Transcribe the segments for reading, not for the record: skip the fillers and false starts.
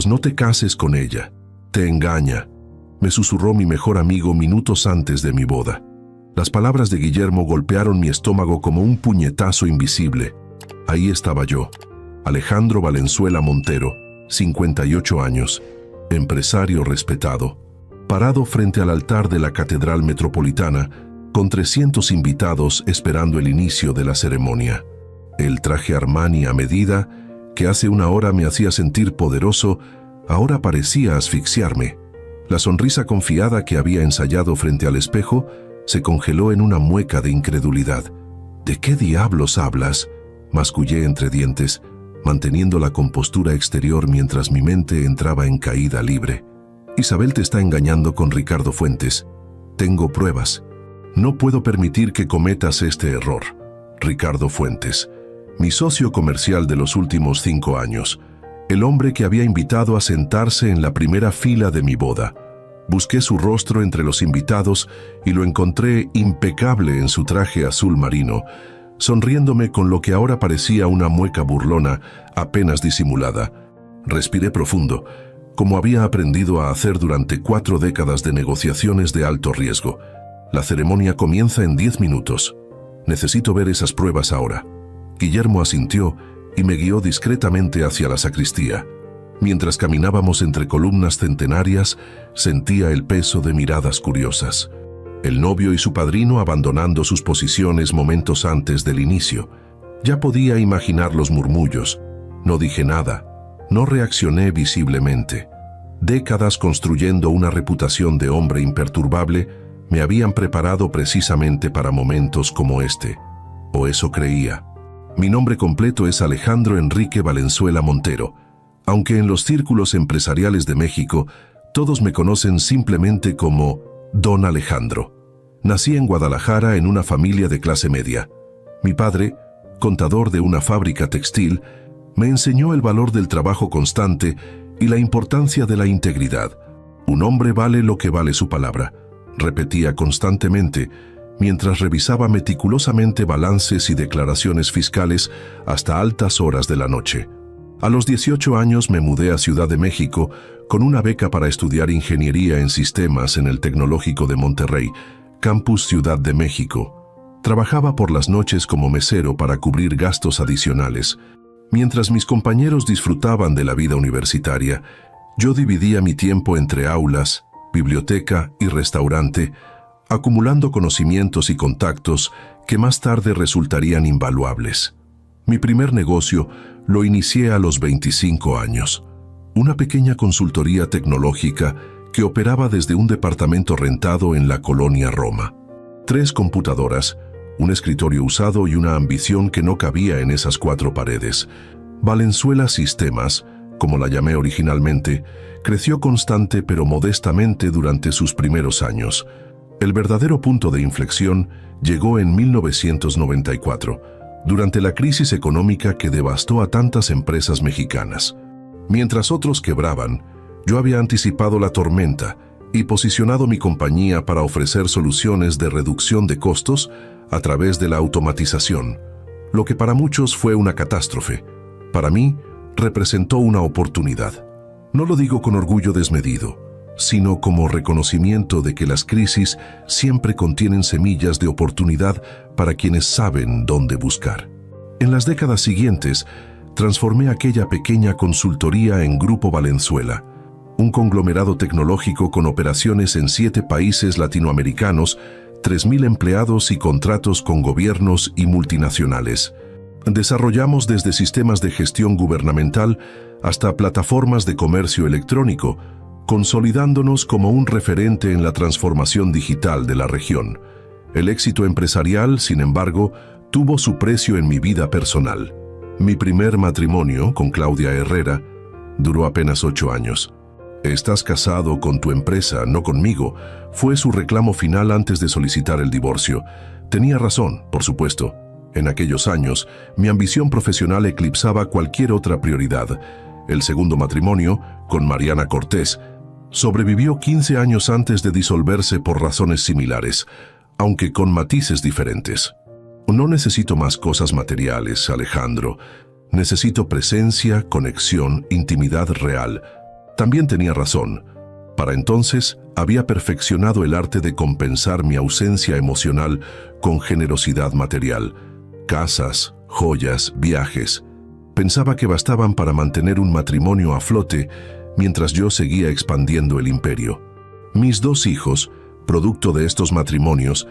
No te cases con ella. Te engaña, me susurró mi mejor amigo minutos antes de mi boda. Las palabras de Guillermo golpearon mi estómago como un puñetazo invisible. Ahí estaba yo, Alejandro Valenzuela Montero, 58 años, empresario respetado, parado frente al altar de la Catedral Metropolitana, con 300 invitados esperando el inicio de la ceremonia. El traje Armani a medida, que hace una hora me hacía sentir poderoso, ahora parecía asfixiarme. La sonrisa confiada que había ensayado frente al espejo se congeló en una mueca de incredulidad. ¿De qué diablos hablas?, mascullé entre dientes, manteniendo la compostura exterior mientras mi mente entraba en caída libre. Isabel te está engañando con Ricardo Fuentes. Tengo pruebas. No puedo permitir que cometas este error. Ricardo Fuentes, mi socio comercial de los últimos 5 años, el hombre que había invitado a sentarse en la primera fila de mi boda. Busqué su rostro entre los invitados y lo encontré impecable en su traje azul marino, sonriéndome con lo que ahora parecía una mueca burlona apenas disimulada. Respiré profundo, como había aprendido a hacer durante 4 décadas de negociaciones de alto riesgo. La ceremonia comienza en 10 minutos. Necesito ver esas pruebas ahora. Guillermo asintió y me guió discretamente hacia la sacristía. Mientras caminábamos entre columnas centenarias, sentía el peso de miradas curiosas. El novio y su padrino abandonando sus posiciones momentos antes del inicio. Ya podía imaginar los murmullos. No dije nada. No reaccioné visiblemente. Décadas construyendo una reputación de hombre imperturbable me habían preparado precisamente para momentos como este. O eso creía. Mi nombre completo es Alejandro Enrique Valenzuela Montero, aunque en los círculos empresariales de México todos me conocen simplemente como Don Alejandro. Nací en Guadalajara en una familia de clase media. Mi padre, contador de una fábrica textil, me enseñó el valor del trabajo constante y la importancia de la integridad. Un hombre vale lo que vale su palabra, repetía constantemente, mientras revisaba meticulosamente balances y declaraciones fiscales hasta altas horas de la noche. A los 18 años me mudé a Ciudad de México con una beca para estudiar ingeniería en sistemas en el Tecnológico de Monterrey, Campus Ciudad de México. Trabajaba por las noches como mesero para cubrir gastos adicionales. Mientras mis compañeros disfrutaban de la vida universitaria, yo dividía mi tiempo entre aulas, biblioteca y restaurante, acumulando conocimientos y contactos que más tarde resultarían invaluables. Mi primer negocio lo inicié a los 25 años. Una pequeña consultoría tecnológica que operaba desde un departamento rentado en la colonia Roma. 3 computadoras, un escritorio usado y una ambición que no cabía en esas 4 paredes. Valenzuela Sistemas, como la llamé originalmente, creció constante pero modestamente durante sus primeros años. El verdadero punto de inflexión llegó en 1994, durante la crisis económica que devastó a tantas empresas mexicanas. Mientras otros quebraban, yo había anticipado la tormenta y posicionado mi compañía para ofrecer soluciones de reducción de costos a través de la automatización. Lo que para muchos fue una catástrofe, para mí representó una oportunidad. No lo digo con orgullo desmedido, sino como reconocimiento de que las crisis siempre contienen semillas de oportunidad para quienes saben dónde buscar. En las décadas siguientes, transformé aquella pequeña consultoría en Grupo Valenzuela, un conglomerado tecnológico con operaciones en 7 países latinoamericanos, 3,000 empleados y contratos con gobiernos y multinacionales. Desarrollamos desde sistemas de gestión gubernamental hasta plataformas de comercio electrónico, consolidándonos como un referente en la transformación digital de la región. El éxito empresarial, sin embargo, tuvo su precio en mi vida personal. Mi primer matrimonio, con Claudia Herrera, duró apenas 8 años. «Estás casado con tu empresa, no conmigo», fue su reclamo final antes de solicitar el divorcio. Tenía razón, por supuesto. En aquellos años, mi ambición profesional eclipsaba cualquier otra prioridad. El segundo matrimonio, con Mariana Cortés, sobrevivió 15 años antes de disolverse por razones similares, aunque con matices diferentes. No necesito más cosas materiales, Alejandro. Necesito presencia, conexión, intimidad real. También tenía razón. Para entonces, había perfeccionado el arte de compensar mi ausencia emocional con generosidad material. Casas, joyas, viajes. Pensaba que bastaban para mantener un matrimonio a flote mientras yo seguía expandiendo el imperio. Mis 2 hijos, producto de estos matrimonios,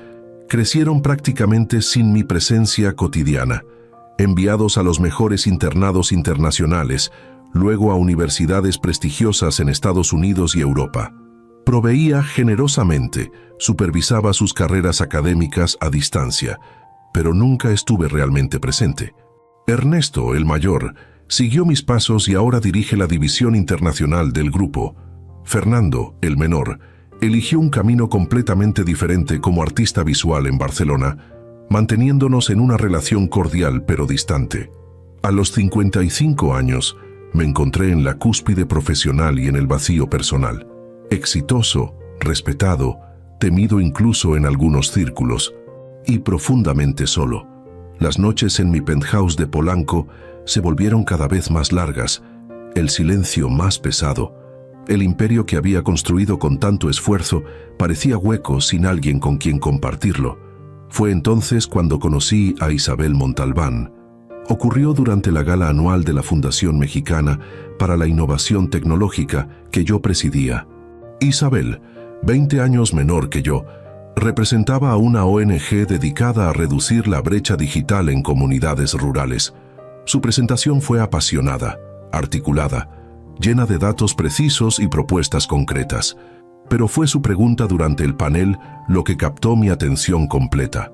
crecieron prácticamente sin mi presencia cotidiana, enviados a los mejores internados internacionales, luego a universidades prestigiosas en Estados Unidos y Europa. Proveía generosamente, supervisaba sus carreras académicas a distancia, pero nunca estuve realmente presente. Ernesto, el mayor, siguió mis pasos y ahora dirige la división internacional del grupo. Fernando, el menor, eligió un camino completamente diferente como artista visual en Barcelona, manteniéndonos en una relación cordial pero distante. A los 55 años, me encontré en la cúspide profesional y en el vacío personal. Exitoso, respetado, temido incluso en algunos círculos, y profundamente solo. Las noches en mi penthouse de Polanco se volvieron cada vez más largas, el silencio más pesado. El imperio que había construido con tanto esfuerzo parecía hueco sin alguien con quien compartirlo. Fue entonces cuando conocí a Isabel Montalbán. Ocurrió durante la gala anual de la Fundación Mexicana para la Innovación Tecnológica que yo presidía. Isabel, 20 años menor que yo, representaba a una ONG dedicada a reducir la brecha digital en comunidades rurales. Su presentación fue apasionada, articulada, llena de datos precisos y propuestas concretas. Pero fue su pregunta durante el panel lo que captó mi atención completa.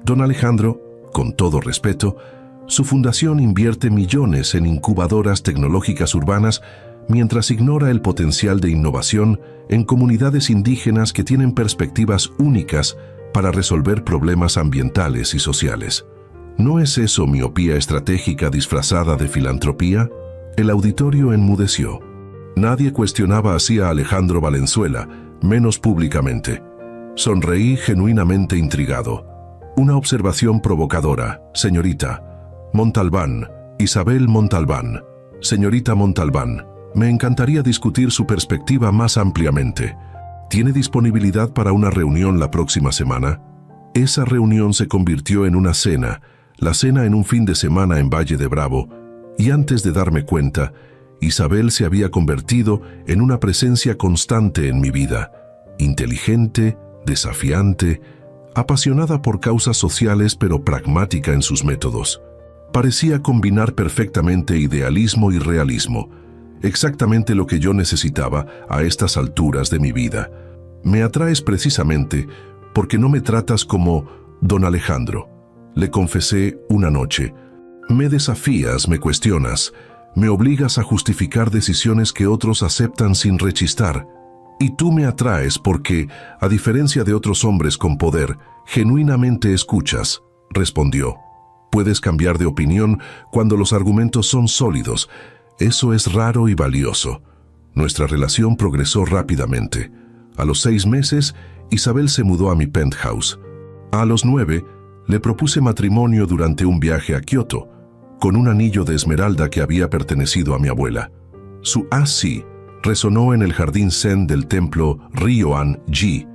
Don Alejandro, con todo respeto, su fundación invierte millones en incubadoras tecnológicas urbanas mientras ignora el potencial de innovación en comunidades indígenas que tienen perspectivas únicas para resolver problemas ambientales y sociales. ¿No es eso miopía estratégica disfrazada de filantropía? El auditorio enmudeció. Nadie cuestionaba así a Alejandro Valenzuela, menos públicamente. Sonreí genuinamente intrigado. Una observación provocadora, señorita. Montalbán, Isabel Montalbán. Señorita Montalbán, me encantaría discutir su perspectiva más ampliamente. ¿Tiene disponibilidad para una reunión la próxima semana? Esa reunión se convirtió en una cena, la cena en un fin de semana en Valle de Bravo, y antes de darme cuenta, Isabel se había convertido en una presencia constante en mi vida, inteligente, desafiante, apasionada por causas sociales pero pragmática en sus métodos. Parecía combinar perfectamente idealismo y realismo, exactamente lo que yo necesitaba a estas alturas de mi vida. Me atraes precisamente porque no me tratas como don Alejandro, le confesé una noche. Me desafías, me cuestionas, me obligas a justificar decisiones que otros aceptan sin rechistar. Y tú me atraes porque, a diferencia de otros hombres con poder, genuinamente escuchas, respondió. Puedes cambiar de opinión cuando los argumentos son sólidos. Eso es raro y valioso. Nuestra relación progresó rápidamente. A los 6 meses, Isabel se mudó a mi penthouse. A los 9, le propuse matrimonio durante un viaje a Kioto, con un anillo de esmeralda que había pertenecido a mi abuela. Su sí resonó en el jardín zen del templo Ryoan-ji,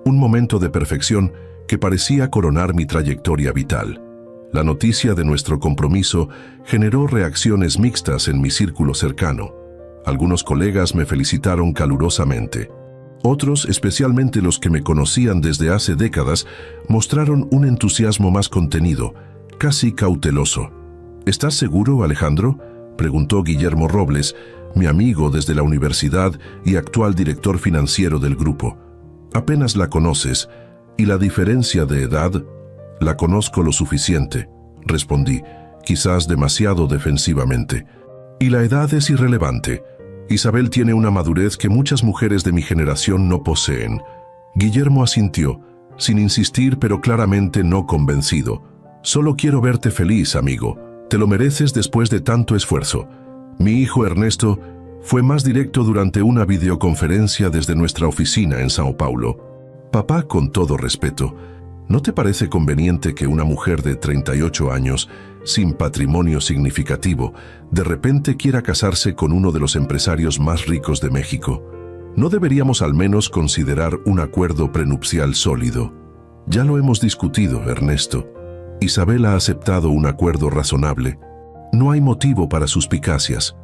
un momento de perfección que parecía coronar mi trayectoria vital. La noticia de nuestro compromiso generó reacciones mixtas en mi círculo cercano. Algunos colegas me felicitaron calurosamente. Otros, especialmente los que me conocían desde hace décadas, mostraron un entusiasmo más contenido, casi cauteloso. ¿Estás seguro, Alejandro?, preguntó Guillermo Robles, mi amigo desde la universidad y actual director financiero del grupo. Apenas la conoces, y la diferencia de edad... La conozco lo suficiente, respondí, quizás demasiado defensivamente. Y la edad es irrelevante. Isabel tiene una madurez que muchas mujeres de mi generación no poseen. Guillermo asintió, sin insistir pero claramente no convencido. Solo quiero verte feliz, amigo. Te lo mereces después de tanto esfuerzo. Mi hijo Ernesto fue más directo durante una videoconferencia desde nuestra oficina en Sao Paulo. Papá, con todo respeto, ¿No te parece conveniente que una mujer de 38 años, sin patrimonio significativo, de repente quiera casarse con uno de los empresarios más ricos de México? ¿No deberíamos al menos considerar un acuerdo prenupcial sólido? Ya lo hemos discutido, Ernesto. Isabel ha aceptado un acuerdo razonable. No hay motivo para suspicacias.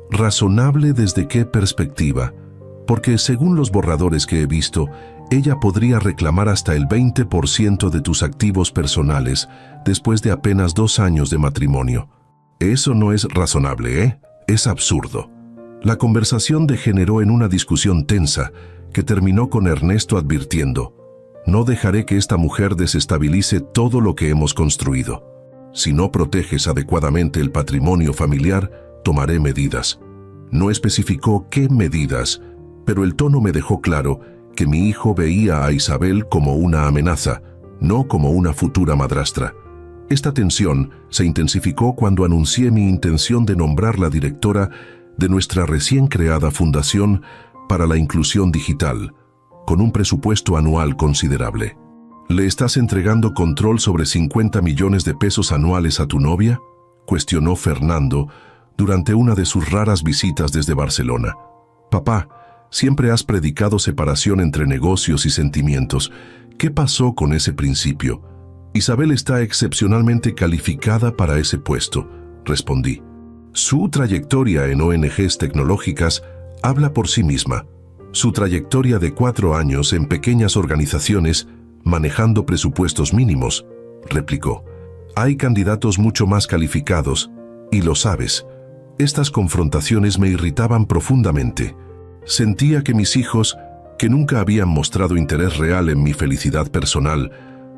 ¿Razonable desde qué perspectiva? Porque según los borradores que he visto, ella podría reclamar hasta el 20% de tus activos personales después de apenas 2 años de matrimonio. Eso no es razonable, ¿eh? Es absurdo. La conversación degeneró en una discusión tensa que terminó con Ernesto advirtiendo: no dejaré que esta mujer desestabilice todo lo que hemos construido. Si no proteges adecuadamente el patrimonio familiar, tomaré medidas. No especificó qué medidas, pero el tono me dejó claro que mi hijo veía a Isabel como una amenaza, no como una futura madrastra. Esta tensión se intensificó cuando anuncié mi intención de nombrarla directora de nuestra recién creada Fundación para la Inclusión Digital, con un presupuesto anual considerable. ¿Le estás entregando control sobre 50 millones de pesos anuales a tu novia?, cuestionó Fernando durante una de sus raras visitas desde Barcelona. Papá, siempre has predicado separación entre negocios y sentimientos. ¿Qué pasó con ese principio? Isabel está excepcionalmente calificada para ese puesto, respondí. Su trayectoria en ONGs tecnológicas habla por sí misma. Su trayectoria de 4 años en pequeñas organizaciones, manejando presupuestos mínimos, replicó. Hay candidatos mucho más calificados, y lo sabes. Estas confrontaciones me irritaban profundamente. Sentía que mis hijos, que nunca habían mostrado interés real en mi felicidad personal,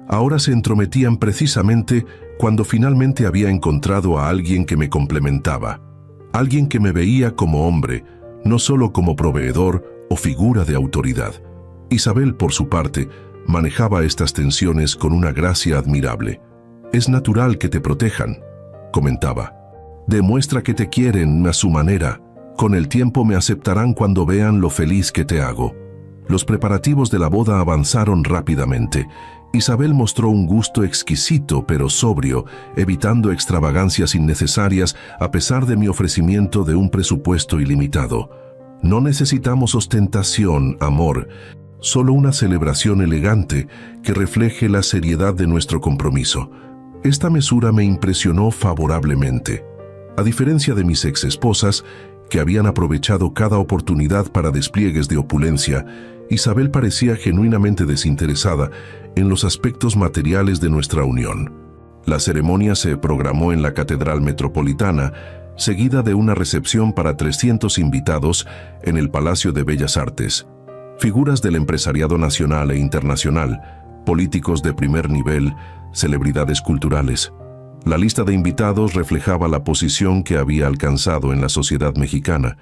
ahora se entrometían precisamente cuando finalmente había encontrado a alguien que me complementaba, alguien que me veía como hombre, no solo como proveedor o figura de autoridad. Isabel, por su parte, manejaba estas tensiones con una gracia admirable. Es natural que te protejan, comentaba. Demuestra que te quieren a su manera. Con el tiempo me aceptarán cuando vean lo feliz que te hago. Los preparativos de la boda avanzaron rápidamente. Isabel mostró un gusto exquisito pero sobrio, evitando extravagancias innecesarias a pesar de mi ofrecimiento de un presupuesto ilimitado. No necesitamos ostentación, amor, solo una celebración elegante que refleje la seriedad de nuestro compromiso. Esta mesura me impresionó favorablemente. A diferencia de mis exesposas, que habían aprovechado cada oportunidad para despliegues de opulencia, Isabel parecía genuinamente desinteresada en los aspectos materiales de nuestra unión. La ceremonia se programó en la Catedral Metropolitana, seguida de una recepción para 300 invitados en el Palacio de Bellas Artes. Figuras del empresariado nacional e internacional, políticos de primer nivel, celebridades culturales. La lista de invitados reflejaba la posición que había alcanzado en la sociedad mexicana.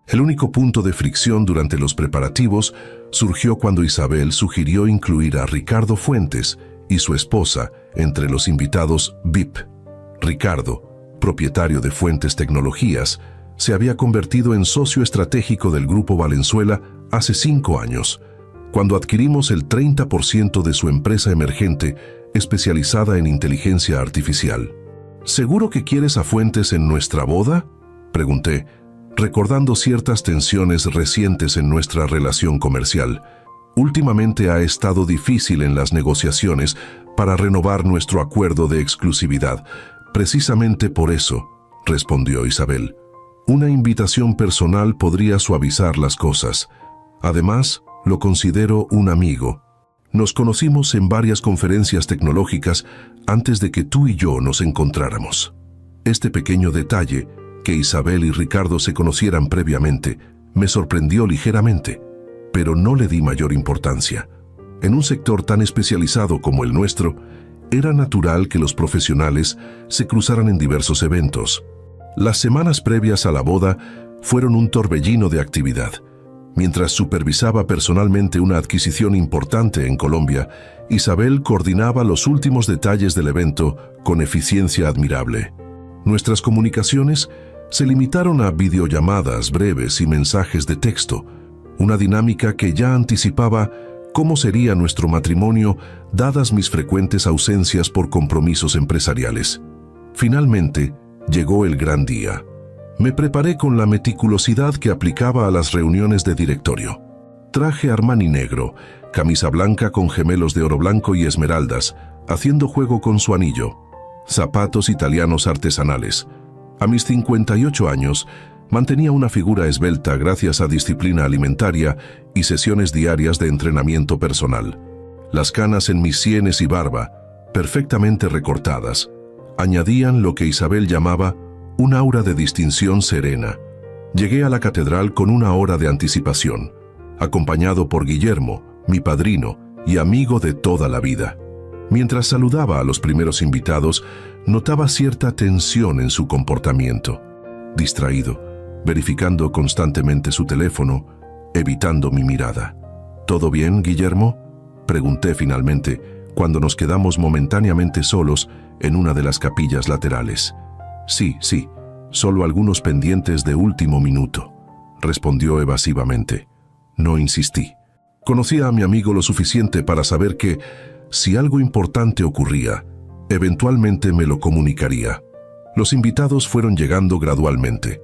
El único punto de fricción durante los preparativos surgió cuando Isabel sugirió incluir a Ricardo Fuentes y su esposa entre los invitados VIP. Ricardo, propietario de Fuentes Tecnologías, se había convertido en socio estratégico del Grupo Valenzuela hace 5 años, cuando adquirimos el 30% de su empresa emergente especializada en inteligencia artificial. ¿Seguro que quieres a Fuentes en nuestra boda?, pregunté, recordando ciertas tensiones recientes en nuestra relación comercial. Últimamente ha estado difícil en las negociaciones para renovar nuestro acuerdo de exclusividad. Precisamente por eso, respondió Isabel. Una invitación personal podría suavizar las cosas. Además, lo considero un amigo. Nos conocimos en varias conferencias tecnológicas antes de que tú y yo nos encontráramos. Este pequeño detalle, que Isabel y Ricardo se conocieran previamente, me sorprendió ligeramente, pero no le di mayor importancia. En un sector tan especializado como el nuestro, era natural que los profesionales se cruzaran en diversos eventos. Las semanas previas a la boda fueron un torbellino de actividad. Mientras supervisaba personalmente una adquisición importante en Colombia, Isabel coordinaba los últimos detalles del evento con eficiencia admirable. Nuestras comunicaciones se limitaron a videollamadas breves y mensajes de texto, una dinámica que ya anticipaba ¿Cómo sería nuestro matrimonio dadas mis frecuentes ausencias por compromisos empresariales? Finalmente, llegó el gran día. Me preparé con la meticulosidad que aplicaba a las reuniones de directorio. Traje Armani negro, camisa blanca con gemelos de oro blanco y esmeraldas, haciendo juego con su anillo. Zapatos italianos artesanales. A mis 58 años, mantenía una figura esbelta gracias a disciplina alimentaria y sesiones diarias de entrenamiento personal. Las canas en mis sienes y barba, perfectamente recortadas, añadían lo que Isabel llamaba un aura de distinción serena. Llegué a la catedral con una hora de anticipación, acompañado por Guillermo, mi padrino y amigo de toda la vida. Mientras saludaba a los primeros invitados, notaba cierta tensión en su comportamiento. Distraído, verificando constantemente su teléfono, evitando mi mirada. ¿Todo bien, Guillermo?, pregunté finalmente, cuando nos quedamos momentáneamente solos en una de las capillas laterales. Sí, solo algunos pendientes de último minuto, respondió evasivamente. No insistí. Conocía a mi amigo lo suficiente para saber que, si algo importante ocurría, eventualmente me lo comunicaría. Los invitados fueron llegando gradualmente.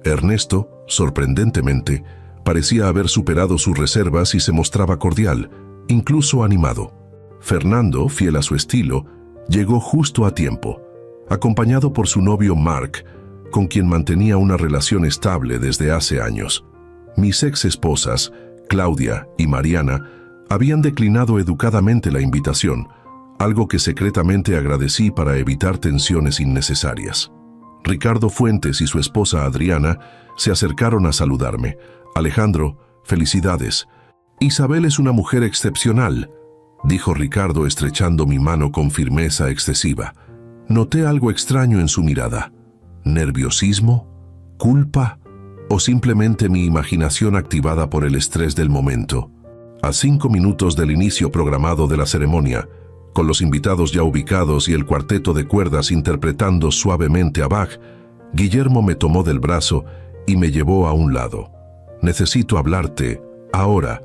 Ernesto, sorprendentemente, parecía haber superado sus reservas y se mostraba cordial, incluso animado. Fernando, fiel a su estilo, llegó justo a tiempo, acompañado por su novio Mark, con quien mantenía una relación estable desde hace años. Mis ex esposas, Claudia y Mariana, habían declinado educadamente la invitación, algo que secretamente agradecí para evitar tensiones innecesarias. Ricardo Fuentes y su esposa Adriana se acercaron a saludarme. Alejandro, felicidades. Isabel es una mujer excepcional, dijo Ricardo estrechando mi mano con firmeza excesiva. Noté algo extraño en su mirada. ¿Nerviosismo? ¿Culpa? ¿O simplemente mi imaginación activada por el estrés del momento? A 5 minutos del inicio programado de la ceremonia, con los invitados ya ubicados y el cuarteto de cuerdas interpretando suavemente a Bach, Guillermo me tomó del brazo y me llevó a un lado. Necesito hablarte, ahora.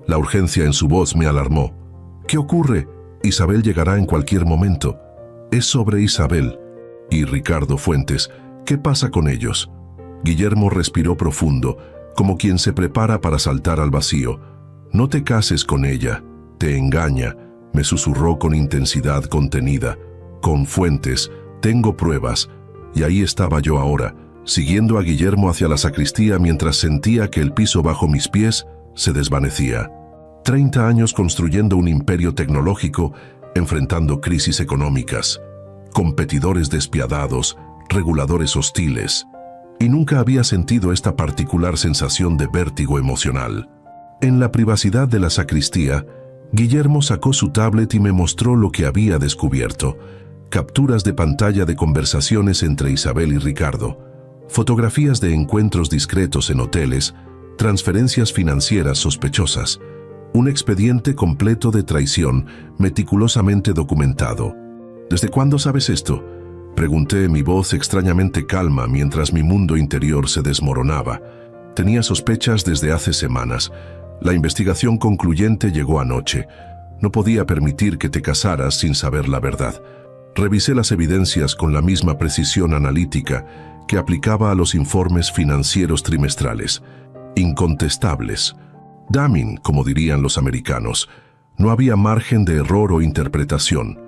La urgencia en su voz me alarmó. ¿Qué ocurre? Isabel llegará en cualquier momento. Es sobre Isabel. Y Ricardo Fuentes, ¿qué pasa con ellos? Guillermo respiró profundo, como quien se prepara para saltar al vacío. No te cases con ella, te engaña, me susurró con intensidad contenida. Con Fuentes, tengo pruebas. Y ahí estaba yo ahora, siguiendo a Guillermo hacia la sacristía mientras sentía que el piso bajo mis pies se desvanecía. 30 años construyendo un imperio tecnológico, enfrentando crisis económicas, competidores despiadados, reguladores hostiles. Y nunca había sentido esta particular sensación de vértigo emocional. En la privacidad de la sacristía, Guillermo sacó su tablet y me mostró lo que había descubierto. Capturas de pantalla de conversaciones entre Isabel y Ricardo, fotografías de encuentros discretos en hoteles, transferencias financieras sospechosas, un expediente completo de traición meticulosamente documentado. ¿Desde cuándo sabes esto?, pregunté, mi voz extrañamente calma mientras mi mundo interior se desmoronaba. Tenía sospechas desde hace semanas. La investigación concluyente llegó anoche. No podía permitir que te casaras sin saber la verdad. Revisé las evidencias con la misma precisión analítica que aplicaba a los informes financieros trimestrales. Incontestables. Damning, como dirían los americanos. No había margen de error o interpretación.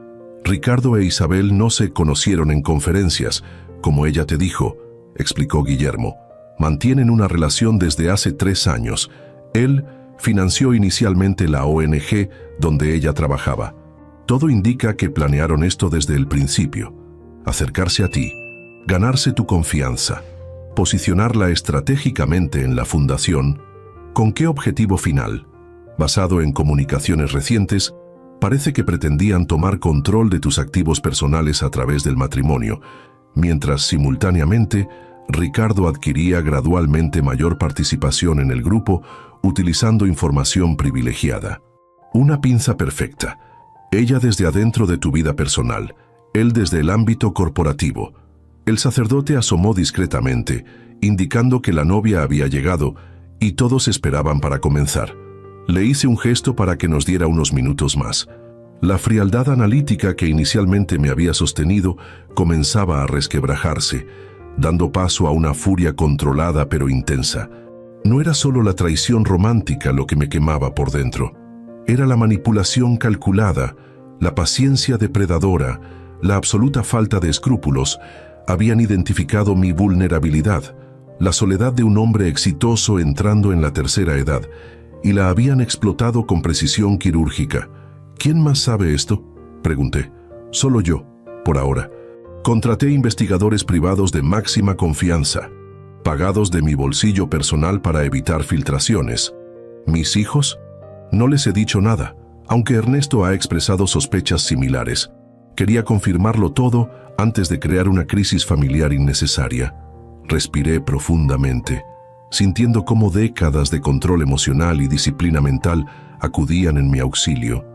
Ricardo e Isabel no se conocieron en conferencias, como ella te dijo, explicó Guillermo. Mantienen una relación desde hace 3 años. Él financió inicialmente la ONG donde ella trabajaba. Todo indica que planearon esto desde el principio. Acercarse a ti, ganarse tu confianza, posicionarla estratégicamente en la fundación. ¿Con qué objetivo final? Basado en comunicaciones recientes, parece que pretendían tomar control de tus activos personales a través del matrimonio, mientras simultáneamente Ricardo adquiría gradualmente mayor participación en el grupo utilizando información privilegiada. Una pinza perfecta. Ella desde adentro de tu vida personal, él desde el ámbito corporativo. El sacerdote asomó discretamente, indicando que la novia había llegado y todos esperaban para comenzar. Le hice un gesto para que nos diera unos minutos más. La frialdad analítica que inicialmente me había sostenido comenzaba a resquebrajarse, dando paso a una furia controlada pero intensa. No era solo la traición romántica lo que me quemaba por dentro. Era la manipulación calculada, la paciencia depredadora, la absoluta falta de escrúpulos. Habían identificado mi vulnerabilidad, la soledad de un hombre exitoso entrando en la tercera edad, y la habían explotado con precisión quirúrgica. ¿Quién más sabe esto?, pregunté. Solo yo, por ahora. Contraté investigadores privados de máxima confianza, pagados de mi bolsillo personal para evitar filtraciones. ¿Mis hijos? No les he dicho nada, aunque Ernesto ha expresado sospechas similares. Quería confirmarlo todo antes de crear una crisis familiar innecesaria. Respiré profundamente, sintiendo cómo décadas de control emocional y disciplina mental acudían en mi auxilio.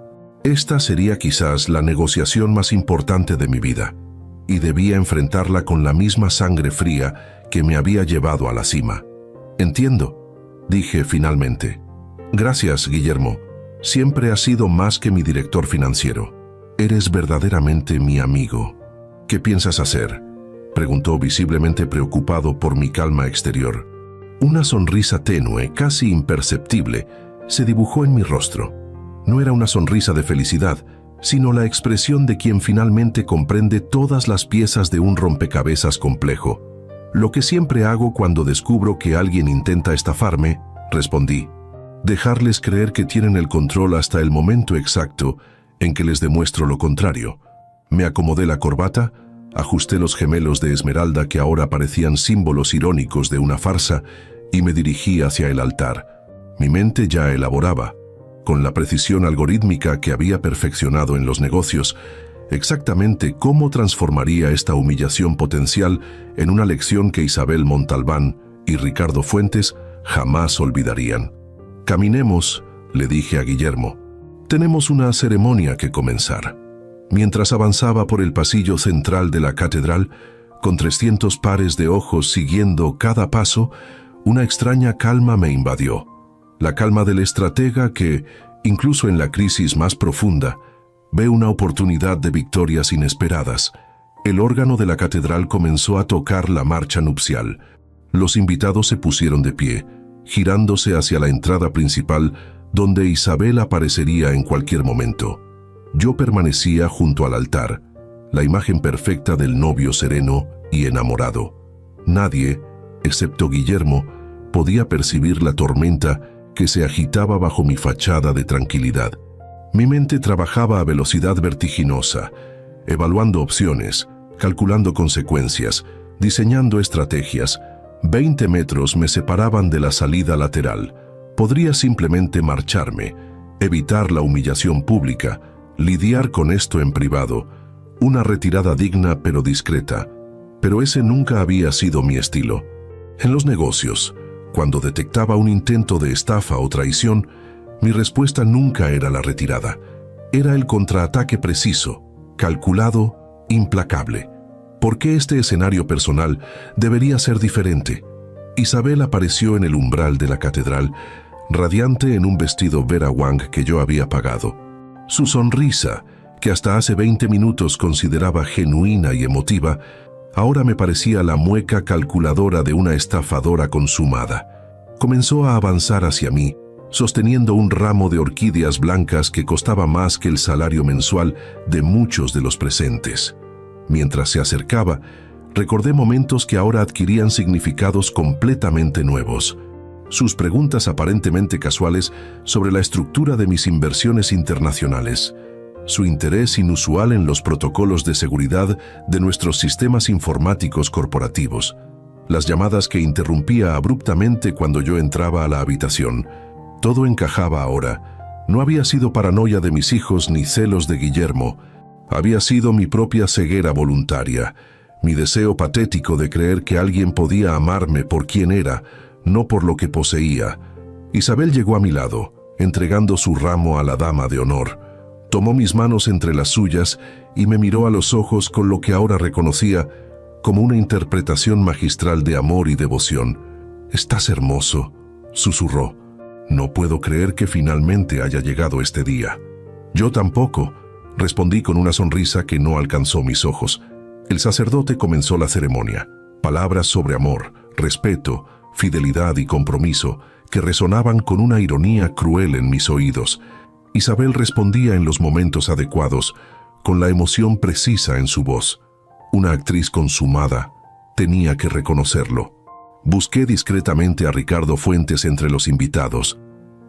Esta sería quizás la negociación más importante de mi vida, y debía enfrentarla con la misma sangre fría que me había llevado a la cima. «Entiendo», dije finalmente. «Gracias, Guillermo. Siempre has sido más que mi director financiero. Eres verdaderamente mi amigo». «¿Qué piensas hacer?», preguntó visiblemente preocupado por mi calma exterior. Una sonrisa tenue, casi imperceptible, se dibujó en mi rostro. No era una sonrisa de felicidad, sino la expresión de quien finalmente comprende todas las piezas de un rompecabezas complejo. «Lo que siempre hago cuando descubro que alguien intenta estafarme», respondí. «Dejarles creer que tienen el control hasta el momento exacto en que les demuestro lo contrario». Me acomodé la corbata, ajusté los gemelos de esmeralda que ahora parecían símbolos irónicos de una farsa y me dirigí hacia el altar. Mi mente ya elaboraba, con la precisión algorítmica que había perfeccionado en los negocios, exactamente cómo transformaría esta humillación potencial en una lección que Isabel Montalbán y Ricardo Fuentes jamás olvidarían. «Caminemos», le dije a Guillermo. «Tenemos una ceremonia que comenzar». Mientras avanzaba por el pasillo central de la catedral, con 300 pares de ojos siguiendo cada paso, una extraña calma me invadió. La calma del estratega que, incluso en la crisis más profunda, ve una oportunidad de victorias inesperadas. El órgano de la catedral comenzó a tocar la marcha nupcial. Los invitados se pusieron de pie, girándose hacia la entrada principal, donde Isabel aparecería en cualquier momento. Yo permanecía junto al altar, la imagen perfecta del novio sereno y enamorado. Nadie, excepto Guillermo, podía percibir la tormenta que se agitaba bajo mi fachada de tranquilidad. Mi mente trabajaba a velocidad vertiginosa, evaluando opciones, calculando consecuencias, diseñando estrategias. 20 metros me separaban de la salida lateral. Podría simplemente marcharme, evitar la humillación pública, lidiar con esto en privado, una retirada digna pero discreta. Pero ese nunca había sido mi estilo. En los negocios, cuando detectaba un intento de estafa o traición, mi respuesta nunca era la retirada. Era el contraataque preciso, calculado, implacable. ¿Por qué este escenario personal debería ser diferente? Isabel apareció en el umbral de la catedral, radiante en un vestido Vera Wang que yo había pagado. Su sonrisa, que hasta hace 20 minutos consideraba genuina y emotiva, ahora me parecía la mueca calculadora de una estafadora consumada. Comenzó a avanzar hacia mí, sosteniendo un ramo de orquídeas blancas que costaba más que el salario mensual de muchos de los presentes. Mientras se acercaba, recordé momentos que ahora adquirían significados completamente nuevos. Sus preguntas aparentemente casuales sobre la estructura de mis inversiones internacionales, su interés inusual en los protocolos de seguridad de nuestros sistemas informáticos corporativos, las llamadas que interrumpía abruptamente cuando yo entraba a la habitación. Todo encajaba ahora. No había sido paranoia de mis hijos ni celos de Guillermo. Había sido mi propia ceguera voluntaria, mi deseo patético de creer que alguien podía amarme por quien era, no por lo que poseía. Isabel llegó a mi lado, entregando su ramo a la dama de honor. Tomó mis manos entre las suyas y me miró a los ojos con lo que ahora reconocía como una interpretación magistral de amor y devoción. «Estás hermoso», susurró. No puedo creer que finalmente haya llegado este día. Yo tampoco, respondí con una sonrisa que no alcanzó mis ojos. El sacerdote comenzó la ceremonia. Palabras sobre amor, respeto, fidelidad y compromiso que resonaban con una ironía cruel en mis oídos. Isabel respondía en los momentos adecuados, con la emoción precisa en su voz. Una actriz consumada, tenía que reconocerlo. Busqué discretamente a Ricardo Fuentes entre los invitados.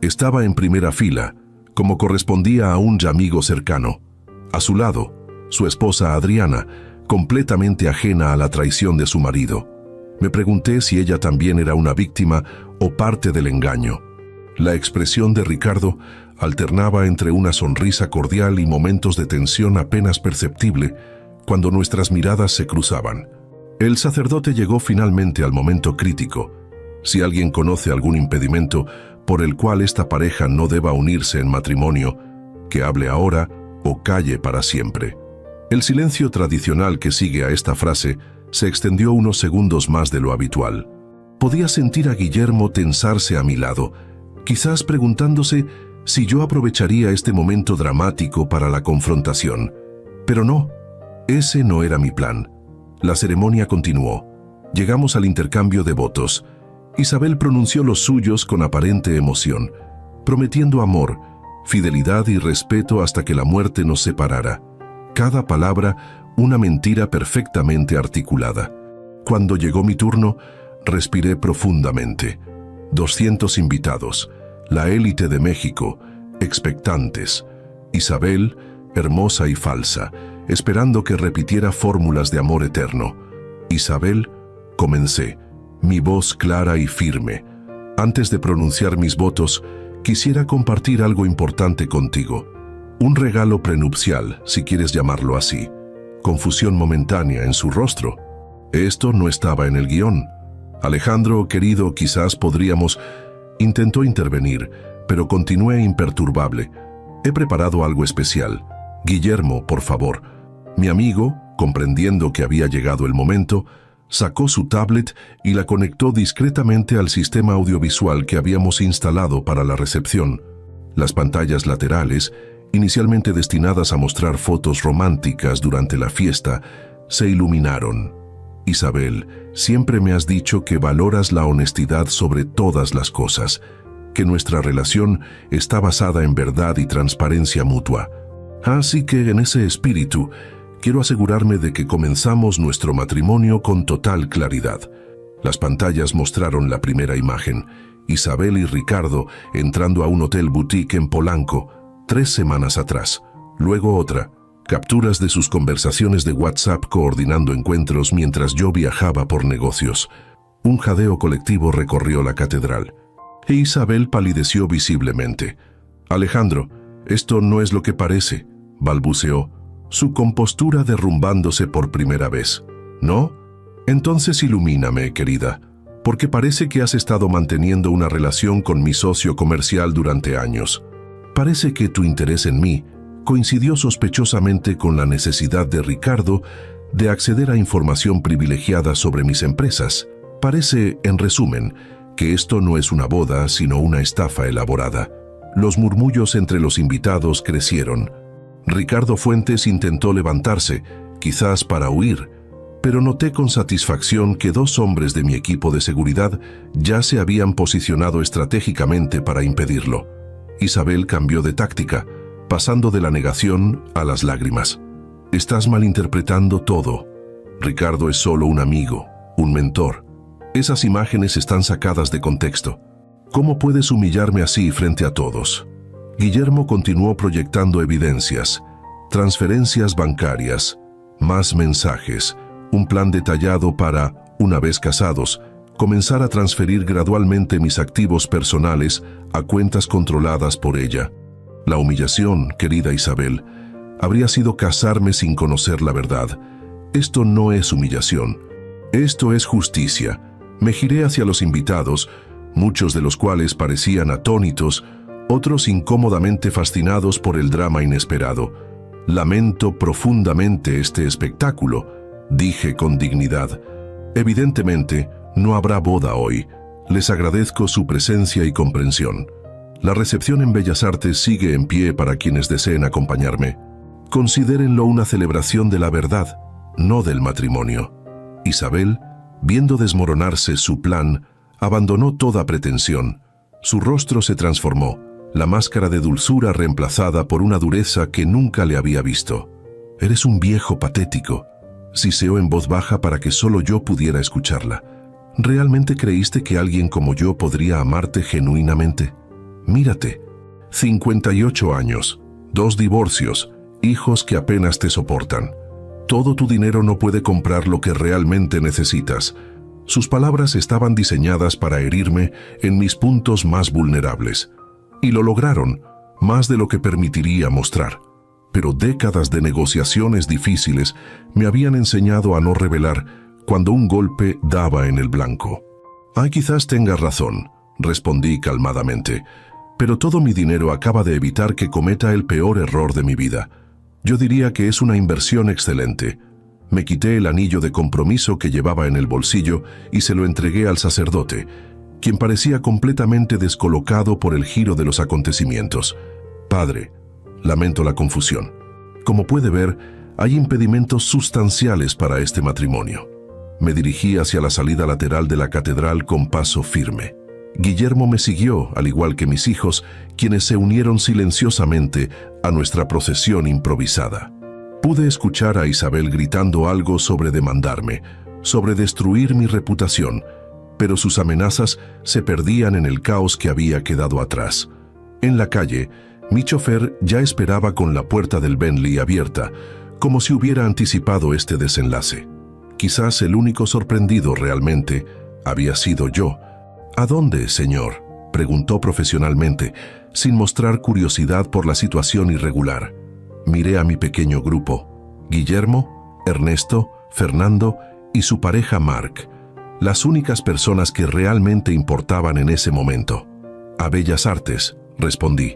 Estaba en primera fila, como correspondía a un amigo cercano. A su lado, su esposa Adriana, completamente ajena a la traición de su marido. Me pregunté si ella también era una víctima o parte del engaño. La expresión de Ricardo alternaba entre una sonrisa cordial y momentos de tensión apenas perceptible cuando nuestras miradas se cruzaban. El sacerdote llegó finalmente al momento crítico. Si alguien conoce algún impedimento por el cual esta pareja no deba unirse en matrimonio, que hable ahora o calle para siempre. El silencio tradicional que sigue a esta frase se extendió unos segundos más de lo habitual. Podía sentir a Guillermo tensarse a mi lado, quizás preguntándose si yo aprovecharía este momento dramático para la confrontación. Pero no, ese no era mi plan. La ceremonia continuó. Llegamos al intercambio de votos. Isabel pronunció los suyos con aparente emoción, prometiendo amor, fidelidad y respeto hasta que la muerte nos separara. Cada palabra, una mentira perfectamente articulada. Cuando llegó mi turno, respiré profundamente. 200 invitados, la élite de México, expectantes. Isabel, hermosa y falsa, esperando que repitiera fórmulas de amor eterno. Isabel, comencé, mi voz clara y firme. Antes de pronunciar mis votos, quisiera compartir algo importante contigo. Un regalo prenupcial, si quieres llamarlo así. Confusión momentánea en su rostro. Esto no estaba en el guión. Alejandro, querido, quizás podríamos... Intentó intervenir, pero continué imperturbable. He preparado algo especial. Guillermo, por favor. Mi amigo, comprendiendo que había llegado el momento, sacó su tablet y la conectó discretamente al sistema audiovisual que habíamos instalado para la recepción. Las pantallas laterales, inicialmente destinadas a mostrar fotos románticas durante la fiesta, se iluminaron. Isabel, siempre me has dicho que valoras la honestidad sobre todas las cosas, que nuestra relación está basada en verdad y transparencia mutua. Así que en ese espíritu, quiero asegurarme de que comenzamos nuestro matrimonio con total claridad. Las pantallas mostraron la primera imagen, Isabel y Ricardo entrando a un hotel boutique en Polanco, 3 semanas atrás. Luego otra, capturas de sus conversaciones de WhatsApp coordinando encuentros mientras yo viajaba por negocios. Un jadeo colectivo recorrió la catedral. E Isabel palideció visiblemente. Alejandro, esto no es lo que parece, balbuceó, su compostura derrumbándose por primera vez. ¿No? Entonces ilumíname, querida, porque parece que has estado manteniendo una relación con mi socio comercial durante años. Parece que tu interés en mí coincidió sospechosamente con la necesidad de Ricardo de acceder a información privilegiada sobre mis empresas. Parece, en resumen, que esto no es una boda, sino una estafa elaborada. Los murmullos entre los invitados crecieron. Ricardo Fuentes intentó levantarse, quizás para huir, pero noté con satisfacción que 2 hombres de mi equipo de seguridad ya se habían posicionado estratégicamente para impedirlo. Isabel cambió de táctica, pasando de la negación a las lágrimas. Estás malinterpretando todo. Ricardo es solo un amigo, un mentor. Esas imágenes están sacadas de contexto. ¿Cómo puedes humillarme así frente a todos? Guillermo continuó proyectando evidencias, transferencias bancarias, más mensajes, un plan detallado para, una vez casados, comenzar a transferir gradualmente mis activos personales a cuentas controladas por ella. La humillación, querida Isabel, habría sido casarme sin conocer la verdad. Esto no es humillación. Esto es justicia. Me giré hacia los invitados, muchos de los cuales parecían atónitos, otros incómodamente fascinados por el drama inesperado. Lamento profundamente este espectáculo, dije con dignidad. Evidentemente, no habrá boda hoy. Les agradezco su presencia y comprensión. La recepción en Bellas Artes sigue en pie para quienes deseen acompañarme. Considérenlo una celebración de la verdad, no del matrimonio. Isabel, viendo desmoronarse su plan, abandonó toda pretensión. Su rostro se transformó, la máscara de dulzura reemplazada por una dureza que nunca le había visto. «Eres un viejo patético», siseó en voz baja para que solo yo pudiera escucharla. «¿Realmente creíste que alguien como yo podría amarte genuinamente? Mírate, 58 años, 2 divorcios, hijos que apenas te soportan. Todo tu dinero no puede comprar lo que realmente necesitas». Sus palabras estaban diseñadas para herirme en mis puntos más vulnerables. Y lo lograron, más de lo que permitiría mostrar. Pero décadas de negociaciones difíciles me habían enseñado a no revelar cuando un golpe daba en el blanco. Quizás tengas razón», respondí calmadamente, «pero todo mi dinero acaba de evitar que cometa el peor error de mi vida. Yo diría que es una inversión excelente». Me quité el anillo de compromiso que llevaba en el bolsillo y se lo entregué al sacerdote, quien parecía completamente descolocado por el giro de los acontecimientos. «Padre, lamento la confusión. Como puede ver, hay impedimentos sustanciales para este matrimonio». Me dirigí hacia la salida lateral de la catedral con paso firme. Guillermo me siguió, al igual que mis hijos, quienes se unieron silenciosamente a nuestra procesión improvisada. Pude escuchar a Isabel gritando algo sobre demandarme, sobre destruir mi reputación, pero sus amenazas se perdían en el caos que había quedado atrás. En la calle, mi chofer ya esperaba con la puerta del Bentley abierta, como si hubiera anticipado este desenlace. Quizás el único sorprendido realmente había sido yo. «¿A dónde, señor?», preguntó profesionalmente, sin mostrar curiosidad por la situación irregular. Miré a mi pequeño grupo: Guillermo, Ernesto, Fernando y su pareja Marc, las únicas personas que realmente importaban en ese momento. «A Bellas Artes», respondí.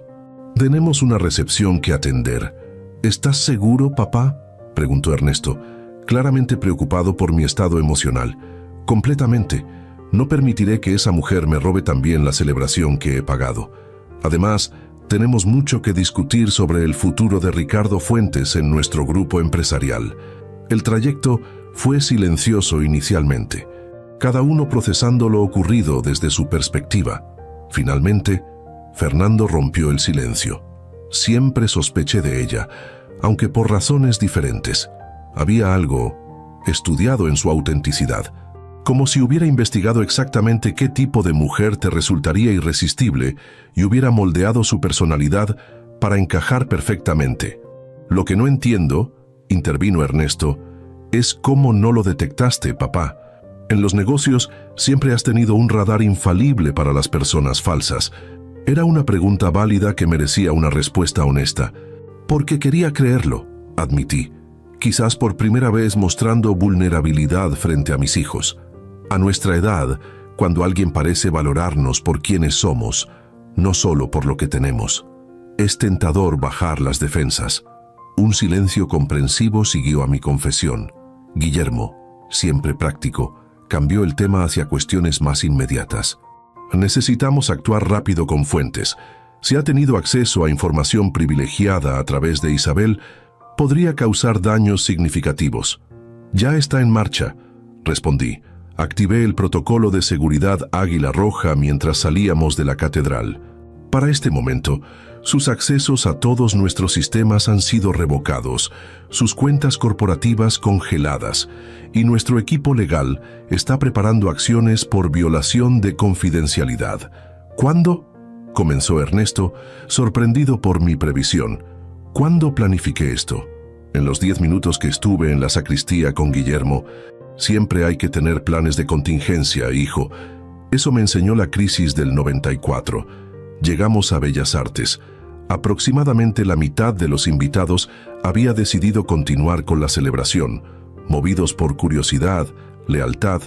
«Tenemos una recepción que atender». «¿Estás seguro, papá?», preguntó Ernesto, claramente preocupado por mi estado emocional. «Completamente. No permitiré que esa mujer me robe también la celebración que he pagado. Además, tenemos mucho que discutir sobre el futuro de Ricardo Fuentes en nuestro grupo empresarial». El trayecto fue silencioso inicialmente, cada uno procesando lo ocurrido desde su perspectiva. Finalmente, Fernando rompió el silencio. Siempre sospeché de ella, aunque por razones diferentes. Había algo estudiado en su autenticidad, como si hubiera investigado exactamente qué tipo de mujer te resultaría irresistible y hubiera moldeado su personalidad para encajar perfectamente. «Lo que no entiendo», intervino Ernesto, «es cómo no lo detectaste, papá. En los negocios siempre has tenido un radar infalible para las personas falsas». Era una pregunta válida que merecía una respuesta honesta. «Porque quería creerlo», admití, quizás por primera vez mostrando vulnerabilidad frente a mis hijos. A nuestra edad, cuando alguien parece valorarnos por quienes somos, no solo por lo que tenemos, es tentador bajar las defensas. Un silencio comprensivo siguió a mi confesión. Guillermo, siempre práctico, cambió el tema hacia cuestiones más inmediatas. «Necesitamos actuar rápido con Fuentes. Si ha tenido acceso a información privilegiada a través de Isabel, podría causar daños significativos». «Ya está en marcha», respondí. Activé el protocolo de seguridad Águila Roja mientras salíamos de la catedral. Para este momento, sus accesos a todos nuestros sistemas han sido revocados, sus cuentas corporativas congeladas, y nuestro equipo legal está preparando acciones por violación de confidencialidad. «¿Cuándo?», comenzó Ernesto, sorprendido por mi previsión. «¿Cuándo planifiqué esto?». En los 10 minutos que estuve en la sacristía con Guillermo. «Siempre hay que tener planes de contingencia, hijo. Eso me enseñó la crisis del 94. Llegamos a Bellas Artes. Aproximadamente la mitad de los invitados había decidido continuar con la celebración, movidos por curiosidad, lealtad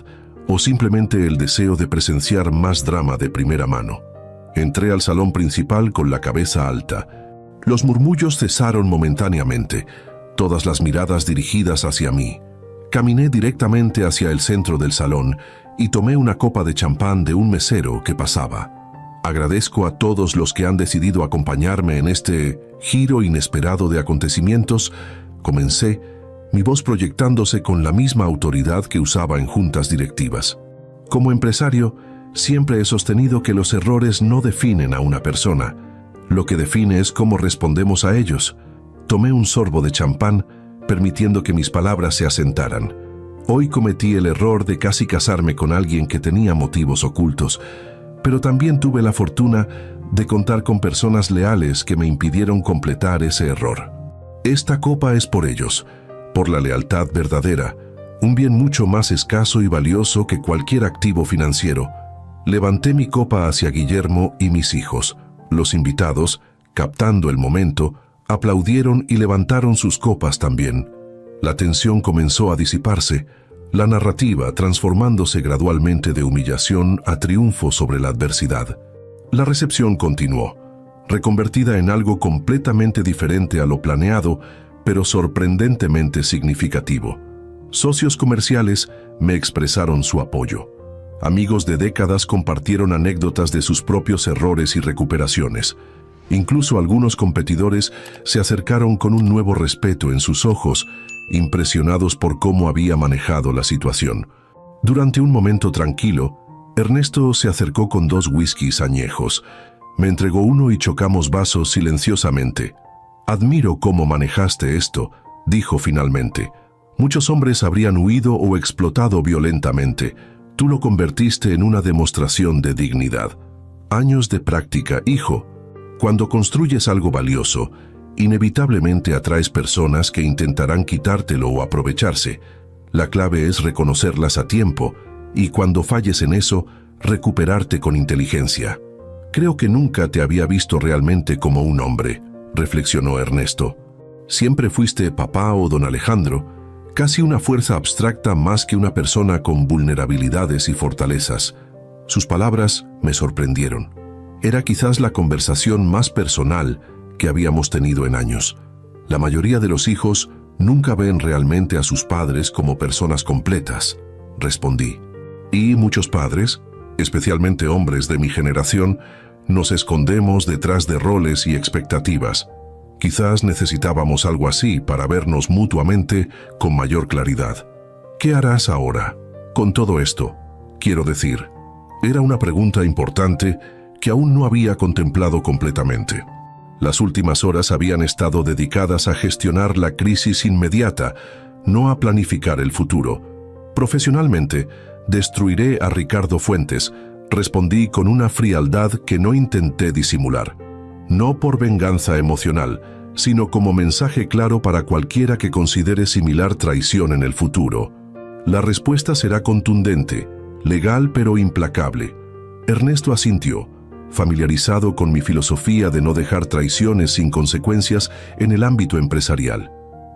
o simplemente el deseo de presenciar más drama de primera mano. Entré al salón principal con la cabeza alta. Los murmullos cesaron momentáneamente, todas las miradas dirigidas hacia mí. Caminé directamente hacia el centro del salón y tomé una copa de champán de un mesero que pasaba. Agradezco a todos los que han decidido acompañarme en este giro inesperado de acontecimientos. Comencé, mi voz proyectándose con la misma autoridad que usaba en juntas directivas. Como empresario, siempre he sostenido que los errores no definen a una persona. Lo que define es cómo respondemos a ellos. Tomé un sorbo de champán, permitiendo que mis palabras se asentaran. Hoy cometí el error de casi casarme con alguien que tenía motivos ocultos, pero también tuve la fortuna de contar con personas leales que me impidieron completar ese error. Esta copa es por ellos, por la lealtad verdadera, un bien mucho más escaso y valioso que cualquier activo financiero. Levanté mi copa hacia Guillermo y mis hijos. Los invitados, captando el momento, aplaudieron y levantaron sus copas también. La tensión comenzó a disiparse, la narrativa transformándose gradualmente de humillación a triunfo sobre la adversidad. La recepción continuó, reconvertida en algo completamente diferente a lo planeado, pero sorprendentemente significativo. Socios comerciales me expresaron su apoyo. Amigos de décadas compartieron anécdotas de sus propios errores y recuperaciones. Incluso algunos competidores se acercaron con un nuevo respeto en sus ojos, impresionados por cómo había manejado la situación. Durante un momento tranquilo, Ernesto se acercó con 2 whiskies añejos. Me entregó uno y chocamos vasos silenciosamente. «Admiro cómo manejaste esto», dijo finalmente. «Muchos hombres habrían huido o explotado violentamente. Tú lo convertiste en una demostración de dignidad. Años de práctica, hijo. Cuando construyes algo valioso, inevitablemente atraes personas que intentarán quitártelo o aprovecharse. La clave es reconocerlas a tiempo y cuando falles en eso, recuperarte con inteligencia». «Creo que nunca te había visto realmente como un hombre», reflexionó Ernesto. «Siempre fuiste papá o don Alejandro, casi una fuerza abstracta más que una persona con vulnerabilidades y fortalezas». Sus palabras me sorprendieron. Era quizás la conversación más personal que habíamos tenido en años. La mayoría de los hijos nunca ven realmente a sus padres como personas completas, respondí. Y muchos padres, especialmente hombres de mi generación, nos escondemos detrás de roles y expectativas. Quizás necesitábamos algo así para vernos mutuamente con mayor claridad. ¿Qué harás ahora con todo esto? Quiero decir, era una pregunta importante que aún no había contemplado completamente. Las últimas horas habían estado dedicadas a gestionar la crisis inmediata, no a planificar el futuro. Profesionalmente, destruiré a Ricardo Fuentes, respondí con una frialdad que no intenté disimular. No por venganza emocional, sino como mensaje claro para cualquiera que considere similar traición en el futuro. La respuesta será contundente, legal pero implacable. Ernesto asintió, familiarizado con mi filosofía de no dejar traiciones sin consecuencias en el ámbito empresarial.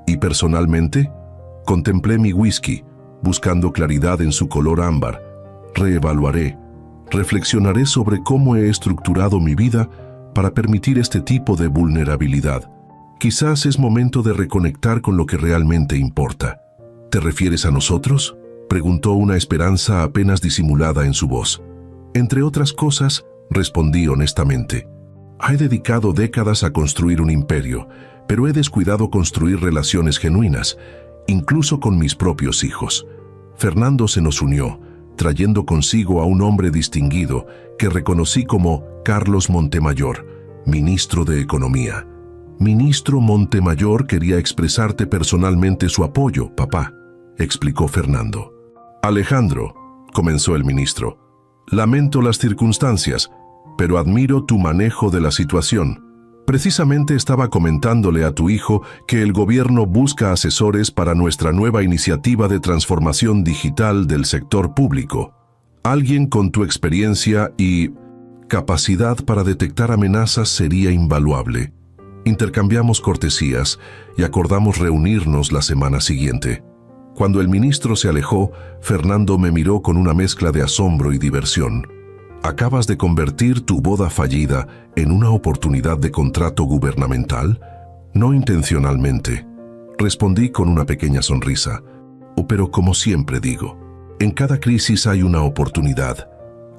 Y personalmente, contemplé mi whisky, buscando claridad en su color ámbar. Reevaluaré, reflexionaré sobre cómo he estructurado mi vida para permitir este tipo de vulnerabilidad. Quizás es momento de reconectar con lo que realmente importa. ¿Te refieres a nosotros?, preguntó una esperanza apenas disimulada en su voz. Entre otras cosas, respondí honestamente. He dedicado décadas a construir un imperio, pero he descuidado construir relaciones genuinas, incluso con mis propios hijos. Fernando se nos unió, trayendo consigo a un hombre distinguido que reconocí como Carlos Montemayor, ministro de Economía. Ministro Montemayor quería expresarte personalmente su apoyo, papá, explicó Fernando. Alejandro, comenzó el ministro, lamento las circunstancias, pero admiro tu manejo de la situación. Precisamente estaba comentándole a tu hijo que el gobierno busca asesores para nuestra nueva iniciativa de transformación digital del sector público. Alguien con tu experiencia y capacidad para detectar amenazas sería invaluable. Intercambiamos cortesías y acordamos reunirnos la semana siguiente. Cuando el ministro se alejó, Fernando me miró con una mezcla de asombro y diversión. ¿Acabas de convertir tu boda fallida en una oportunidad de contrato gubernamental? No intencionalmente, respondí con una pequeña sonrisa. Pero como siempre digo, en cada crisis hay una oportunidad.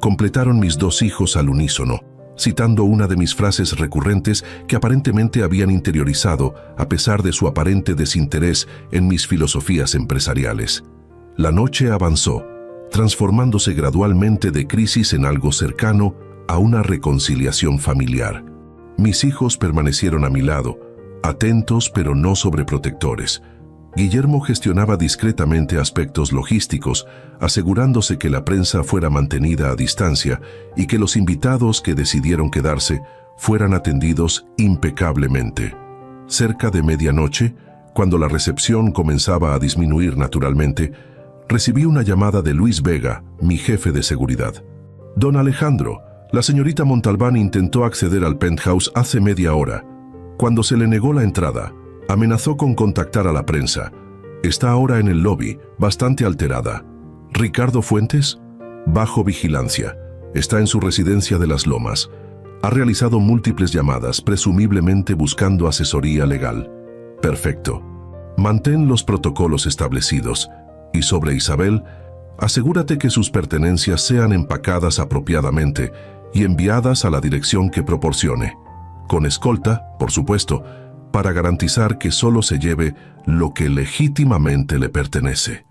Completaron mis 2 hijos al unísono. citando una de mis frases recurrentes que aparentemente habían interiorizado a pesar de su aparente desinterés en mis filosofías empresariales. La noche avanzó, transformándose gradualmente de crisis en algo cercano a una reconciliación familiar. Mis hijos permanecieron a mi lado, atentos pero no sobreprotectores. Guillermo gestionaba discretamente aspectos logísticos, asegurándose que la prensa fuera mantenida a distancia y que los invitados que decidieron quedarse fueran atendidos impecablemente. Cerca de medianoche, cuando la recepción comenzaba a disminuir naturalmente, recibí una llamada de Luis Vega, mi jefe de seguridad. «Don Alejandro, la señorita Montalbán intentó acceder al penthouse hace media hora. Cuando se le negó la entrada, amenazó con contactar a la prensa. Está ahora en el lobby, bastante alterada. Ricardo Fuentes, bajo vigilancia. Está en su residencia de Las Lomas. Ha realizado múltiples llamadas, presumiblemente buscando asesoría legal. Perfecto. Mantén los protocolos establecidos. Y sobre Isabel, asegúrate que sus pertenencias sean empacadas apropiadamente y enviadas a la dirección que proporcione. Con escolta, por supuesto, para garantizar que solo se lleve lo que legítimamente le pertenece».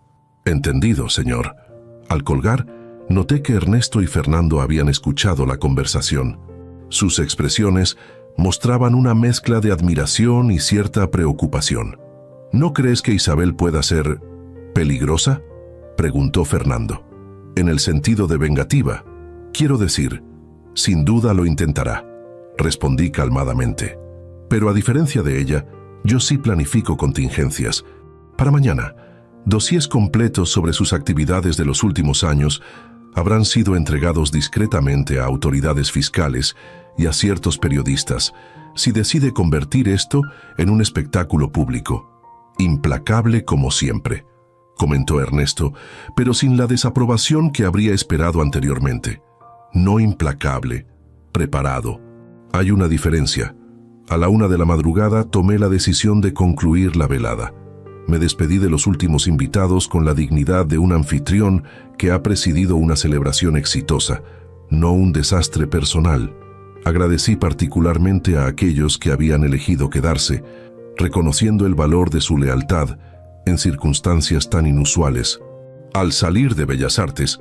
«Entendido, señor». Al colgar, noté que Ernesto y Fernando habían escuchado la conversación. Sus expresiones mostraban una mezcla de admiración y cierta preocupación. «¿No crees que Isabel pueda ser peligrosa?», preguntó Fernando. «En el sentido de vengativa. Quiero decir, sin duda lo intentará», respondí calmadamente. «Pero a diferencia de ella, yo sí planifico contingencias. Para mañana, dosieres completos sobre sus actividades de los últimos años habrán sido entregados discretamente a autoridades fiscales y a ciertos periodistas, si decide convertir esto en un espectáculo público. Implacable como siempre», comentó Ernesto, pero sin la desaprobación que habría esperado anteriormente. «No implacable, preparado. Hay una diferencia. A la 1 de la madrugada tomé la decisión de concluir la velada. Me despedí de los últimos invitados con la dignidad de un anfitrión que ha presidido una celebración exitosa, no un desastre personal. Agradecí particularmente a aquellos que habían elegido quedarse, reconociendo el valor de su lealtad en circunstancias tan inusuales. Al salir de Bellas Artes,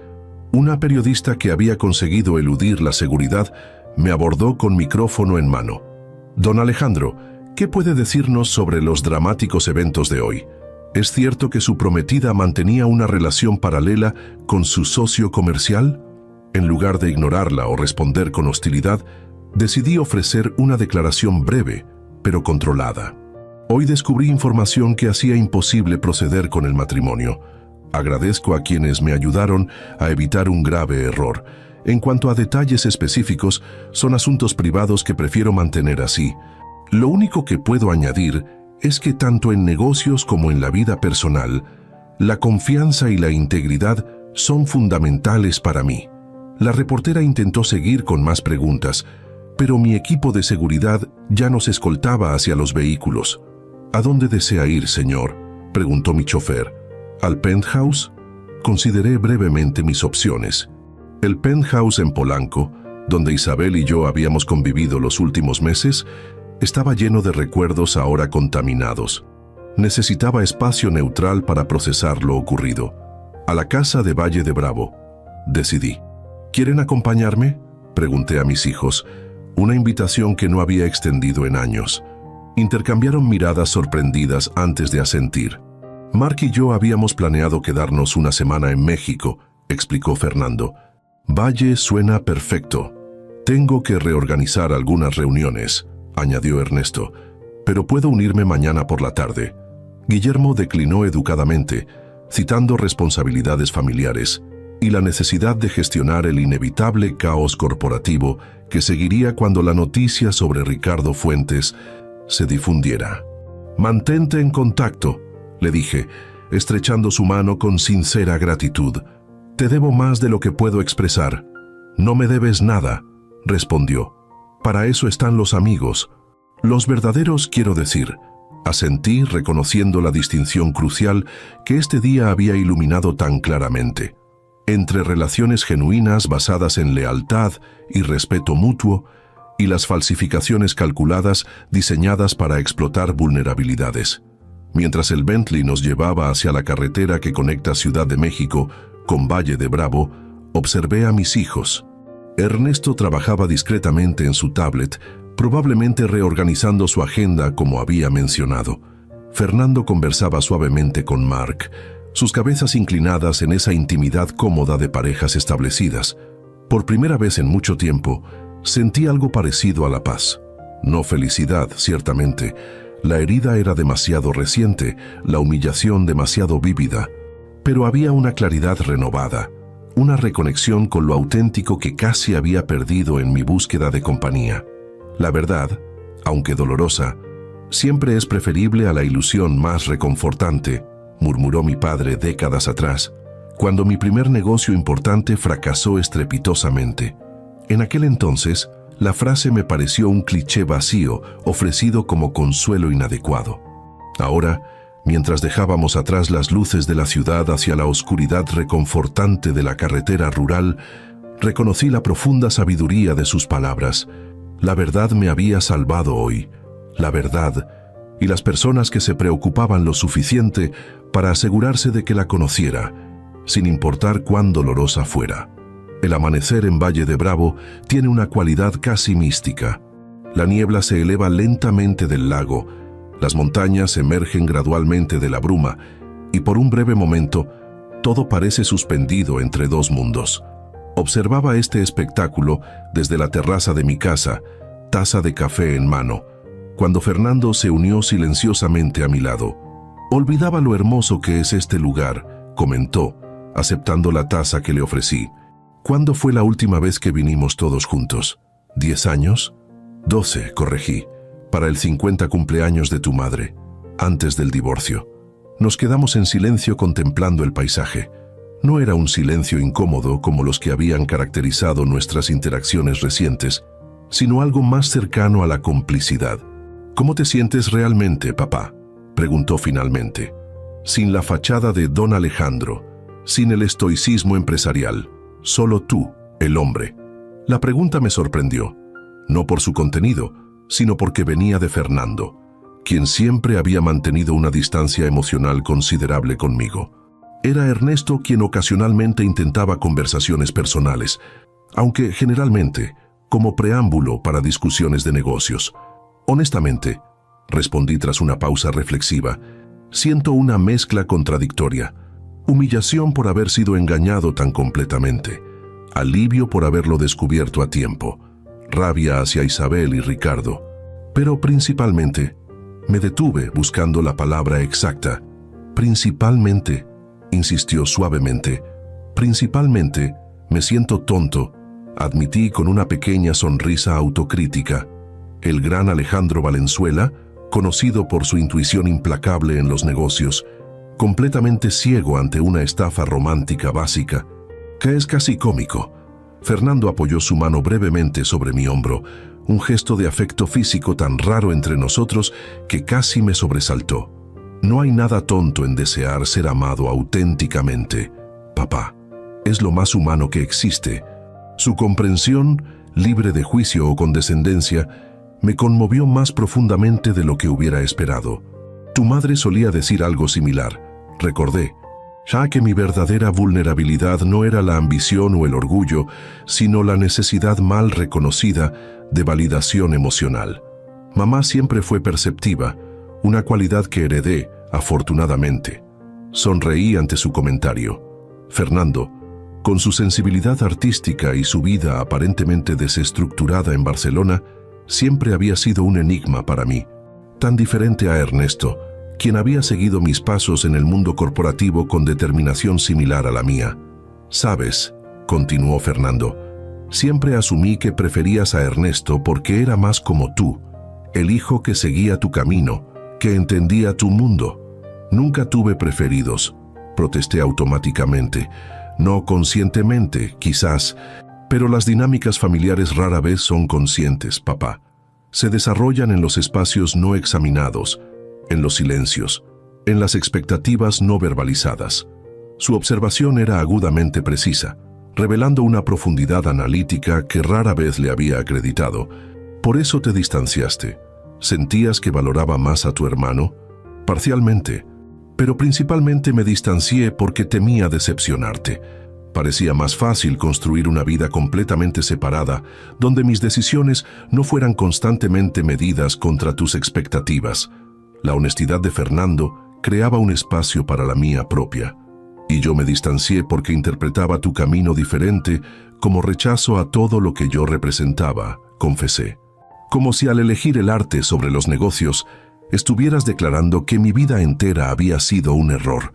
una periodista que había conseguido eludir la seguridad me abordó con micrófono en mano. «Don Alejandro, ¿qué puede decirnos sobre los dramáticos eventos de hoy? ¿Es cierto que su prometida mantenía una relación paralela con su socio comercial?» En lugar de ignorarla o responder con hostilidad, decidí ofrecer una declaración breve, pero controlada. «Hoy descubrí información que hacía imposible proceder con el matrimonio. Agradezco a quienes me ayudaron a evitar un grave error. En cuanto a detalles específicos, son asuntos privados que prefiero mantener así. Lo único que puedo añadir es que tanto en negocios como en la vida personal, la confianza y la integridad son fundamentales para mí». La reportera intentó seguir con más preguntas, pero mi equipo de seguridad ya nos escoltaba hacia los vehículos. «¿A dónde desea ir, señor?», preguntó mi chofer. «¿Al penthouse?». Consideré brevemente mis opciones. El penthouse en Polanco, donde Isabel y yo habíamos convivido los últimos meses, estaba lleno de recuerdos ahora contaminados. Necesitaba espacio neutral para procesar lo ocurrido. «A la casa de Valle de Bravo», decidí. «¿Quieren acompañarme?», pregunté a mis hijos, una invitación que no había extendido en años. Intercambiaron miradas sorprendidas antes de asentir. «Mark y yo habíamos planeado quedarnos una semana en México», explicó Fernando. «Valle suena perfecto. Tengo que reorganizar algunas reuniones», añadió Ernesto, «pero puedo unirme mañana por la tarde». Guillermo declinó educadamente, citando responsabilidades familiares y la necesidad de gestionar el inevitable caos corporativo que seguiría cuando la noticia sobre Ricardo Fuentes se difundiera. «Mantente en contacto», le dije, estrechando su mano con sincera gratitud. «Te debo más de lo que puedo expresar». «No me debes nada», respondió. «Para eso están los amigos. Los verdaderos, quiero decir». Asentí, reconociendo la distinción crucial que este día había iluminado tan claramente. entre relaciones genuinas basadas en lealtad y respeto mutuo y las falsificaciones calculadas diseñadas para explotar vulnerabilidades. Mientras el Bentley nos llevaba hacia la carretera que conecta Ciudad de México con Valle de Bravo, observé a mis hijos. Ernesto trabajaba discretamente en su tablet, probablemente reorganizando su agenda como había mencionado. Fernando conversaba suavemente con Mark, sus cabezas inclinadas en esa intimidad cómoda de parejas establecidas. Por primera vez en mucho tiempo, sentí algo parecido a la paz. No felicidad, ciertamente. La herida era demasiado reciente, la humillación demasiado vívida. Pero había una claridad renovada, una reconexión con lo auténtico que casi había perdido en mi búsqueda de compañía. La verdad, aunque dolorosa, siempre es preferible a la ilusión más reconfortante, murmuró mi padre décadas atrás, cuando mi primer negocio importante fracasó estrepitosamente. En aquel entonces, la frase me pareció un cliché vacío, ofrecido como consuelo inadecuado. Ahora, mientras dejábamos atrás las luces de la ciudad hacia la oscuridad reconfortante de la carretera rural, reconocí la profunda sabiduría de sus palabras. La verdad me había salvado hoy. La verdad y las personas que se preocupaban lo suficiente para asegurarse de que la conociera, sin importar cuán dolorosa fuera. El amanecer en Valle de Bravo tiene una cualidad casi mística. La niebla se eleva lentamente del lago, las montañas emergen gradualmente de la bruma y por un breve momento todo parece suspendido entre dos mundos. Observaba este espectáculo desde la terraza de mi casa, taza de café en mano, cuando Fernando se unió silenciosamente a mi lado. Olvidaba lo hermoso que es este lugar, comentó, aceptando la taza que le ofrecí. ¿Cuándo fue la última vez que vinimos todos juntos? ¿10 años? 12, corregí, para el 50 cumpleaños de tu madre, antes del divorcio. Nos quedamos en silencio contemplando el paisaje. No era un silencio incómodo como los que habían caracterizado nuestras interacciones recientes, sino algo más cercano a la complicidad. ¿Cómo te sientes realmente, papá?, preguntó finalmente. Sin la fachada de Don Alejandro, sin el estoicismo empresarial, solo tú, el hombre. La pregunta me sorprendió, no por su contenido, sino porque venía de Fernando, quien siempre había mantenido una distancia emocional considerable conmigo. Era Ernesto quien ocasionalmente intentaba conversaciones personales, aunque generalmente como preámbulo para discusiones de negocios. Honestamente, respondí tras una pausa reflexiva, siento una mezcla contradictoria. Humillación por haber sido engañado tan completamente, alivio por haberlo descubierto a tiempo, rabia hacia Isabel y Ricardo. Pero principalmente, me detuve buscando la palabra exacta. Principalmente, insistió suavemente, principalmente me siento tonto, admití con una pequeña sonrisa autocrítica. El gran Alejandro Valenzuela, conocido por su intuición implacable en los negocios, completamente ciego ante una estafa romántica básica, que es casi cómico. Fernando apoyó su mano brevemente sobre mi hombro, un gesto de afecto físico tan raro entre nosotros que casi me sobresaltó. No hay nada tonto en desear ser amado auténticamente, papá. Es lo más humano que existe. Su comprensión, libre de juicio o condescendencia, me conmovió más profundamente de lo que hubiera esperado. Tu madre solía decir algo similar, recordé, ya que mi verdadera vulnerabilidad no era la ambición o el orgullo, sino la necesidad mal reconocida de validación emocional. Mamá siempre fue perceptiva, una cualidad que heredé, afortunadamente. Sonreí ante su comentario. Fernando, con su sensibilidad artística y su vida aparentemente desestructurada en Barcelona, siempre había sido un enigma para mí, tan diferente a Ernesto, quien había seguido mis pasos en el mundo corporativo con determinación similar a la mía. Sabes, continuó Fernando, siempre asumí que preferías a Ernesto porque era más como tú, el hijo que seguía tu camino, que entendía tu mundo. Nunca tuve preferidos, protesté automáticamente, no conscientemente, quizás, pero las dinámicas familiares rara vez son conscientes, papá. Se desarrollan en los espacios no examinados, en los silencios, en las expectativas no verbalizadas. Su observación era agudamente precisa, revelando una profundidad analítica que rara vez le había acreditado. ¿Por eso te distanciaste? ¿Sentías que valoraba más a tu hermano? Parcialmente, pero principalmente me distancié porque temía decepcionarte. Parecía más fácil construir una vida completamente separada, donde mis decisiones no fueran constantemente medidas contra tus expectativas. La honestidad de Fernando creaba un espacio para la mía propia. Y yo me distancié porque interpretaba tu camino diferente como rechazo a todo lo que yo representaba, confesé. Como si al elegir el arte sobre los negocios, estuvieras declarando que mi vida entera había sido un error.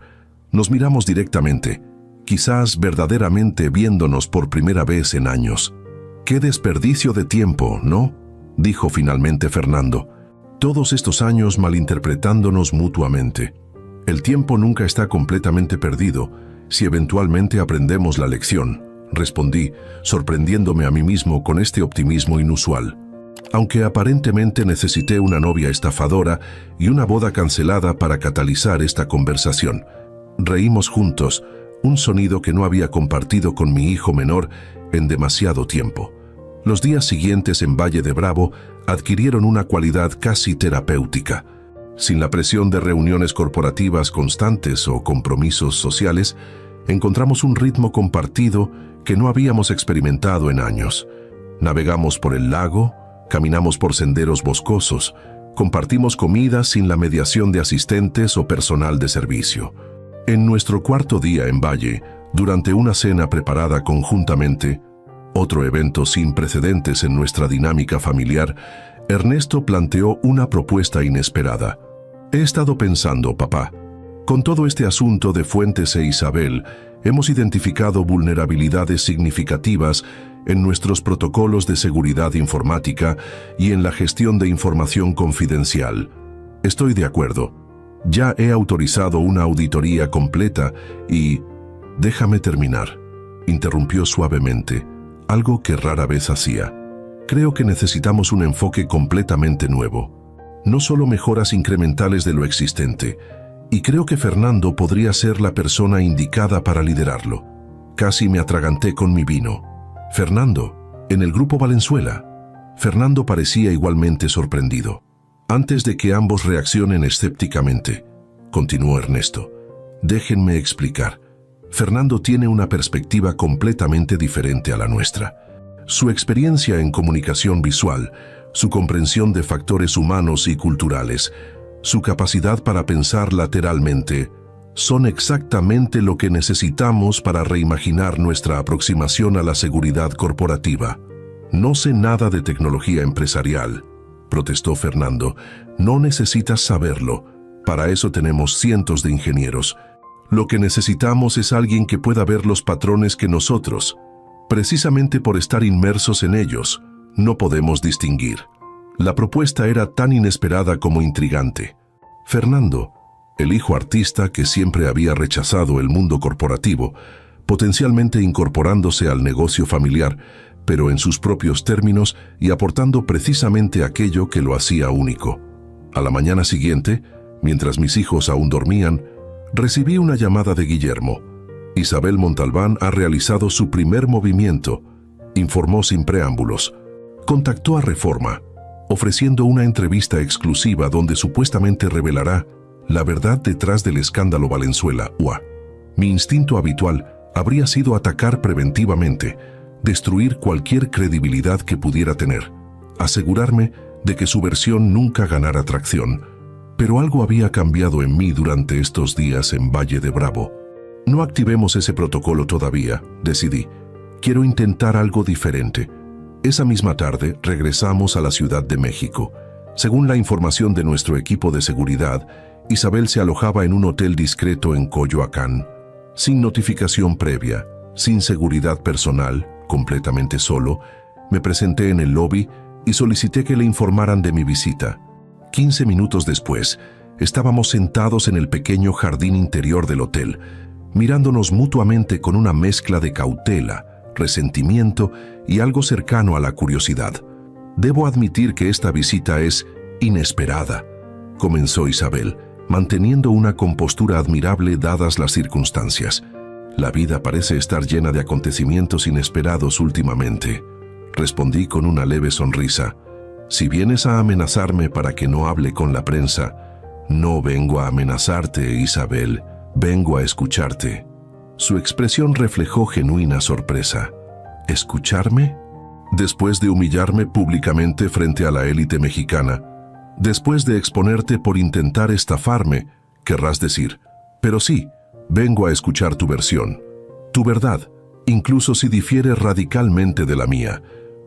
Nos miramos directamente, quizás verdaderamente viéndonos por primera vez en años. ¡Qué desperdicio de tiempo!, ¿no?, dijo finalmente Fernando. Todos estos años malinterpretándonos mutuamente. El tiempo nunca está completamente perdido, si eventualmente aprendemos la lección, respondí, sorprendiéndome a mí mismo con este optimismo inusual. Aunque aparentemente necesité una novia estafadora y una boda cancelada para catalizar esta conversación. Reímos juntos, un sonido que no había compartido con mi hijo menor en demasiado tiempo. Los días siguientes en Valle de Bravo adquirieron una cualidad casi terapéutica. Sin la presión de reuniones corporativas constantes o compromisos sociales, encontramos un ritmo compartido que no habíamos experimentado en años. Navegamos por el lago, caminamos por senderos boscosos, compartimos comida sin la mediación de asistentes o personal de servicio. En nuestro cuarto día en Valle, durante una cena preparada conjuntamente, otro evento sin precedentes en nuestra dinámica familiar, Ernesto planteó una propuesta inesperada. He estado pensando, papá, con todo este asunto de Fuentes e Isabel, hemos identificado vulnerabilidades significativas en nuestros protocolos de seguridad informática y en la gestión de información confidencial. Estoy de acuerdo. Ya he autorizado una auditoría completa y... Déjame terminar, interrumpió suavemente, algo que rara vez hacía. Creo que necesitamos un enfoque completamente nuevo. No solo mejoras incrementales de lo existente, y creo que Fernando podría ser la persona indicada para liderarlo. Casi me atraganté con mi vino. Fernando, en el Grupo Valenzuela. Fernando parecía igualmente sorprendido. Antes de que ambos reaccionen escépticamente, continuó Ernesto, déjenme explicar. Fernando tiene una perspectiva completamente diferente a la nuestra. Su experiencia en comunicación visual, su comprensión de factores humanos y culturales, su capacidad para pensar lateralmente, son exactamente lo que necesitamos para reimaginar nuestra aproximación a la seguridad corporativa. No sé nada de tecnología empresarial, protestó Fernando. No necesitas saberlo. Para eso tenemos cientos de ingenieros. Lo que necesitamos es alguien que pueda ver los patrones que nosotros, precisamente por estar inmersos en ellos, no podemos distinguir. La propuesta era tan inesperada como intrigante. Fernando, el hijo artista que siempre había rechazado el mundo corporativo, potencialmente incorporándose al negocio familiar, pero en sus propios términos y aportando precisamente aquello que lo hacía único. A la mañana siguiente, mientras mis hijos aún dormían, recibí una llamada de Guillermo. Isabel Montalbán ha realizado su primer movimiento, informó sin preámbulos. Contactó a Reforma, ofreciendo una entrevista exclusiva donde supuestamente revelará la verdad detrás del escándalo Valenzuela UA. Mi instinto habitual habría sido atacar preventivamente, destruir cualquier credibilidad que pudiera tener, asegurarme de que su versión nunca ganara tracción. Pero algo había cambiado en mí durante estos días en Valle de Bravo. No activemos ese protocolo todavía, decidí. Quiero intentar algo diferente. Esa misma tarde regresamos a la Ciudad de México. Según la información de nuestro equipo de seguridad, Isabel se alojaba en un hotel discreto en Coyoacán, sin notificación previa, sin seguridad personal, completamente solo. Me presenté en el lobby y solicité que le informaran de mi visita. 15 minutos después, estábamos sentados en el pequeño jardín interior del hotel, mirándonos mutuamente con una mezcla de cautela, resentimiento y algo cercano a la curiosidad. Debo admitir que esta visita es inesperada, comenzó Isabel, manteniendo una compostura admirable dadas las circunstancias. La vida parece estar llena de acontecimientos inesperados últimamente. Respondí con una leve sonrisa. Si vienes a amenazarme para que no hable con la prensa, no vengo a amenazarte, Isabel, vengo a escucharte. Su expresión reflejó genuina sorpresa. ¿Escucharme? Después de humillarme públicamente frente a la élite mexicana, después de exponerte por intentar estafarme, querrás decir, pero sí, vengo a escuchar tu versión, tu verdad, incluso si difiere radicalmente de la mía.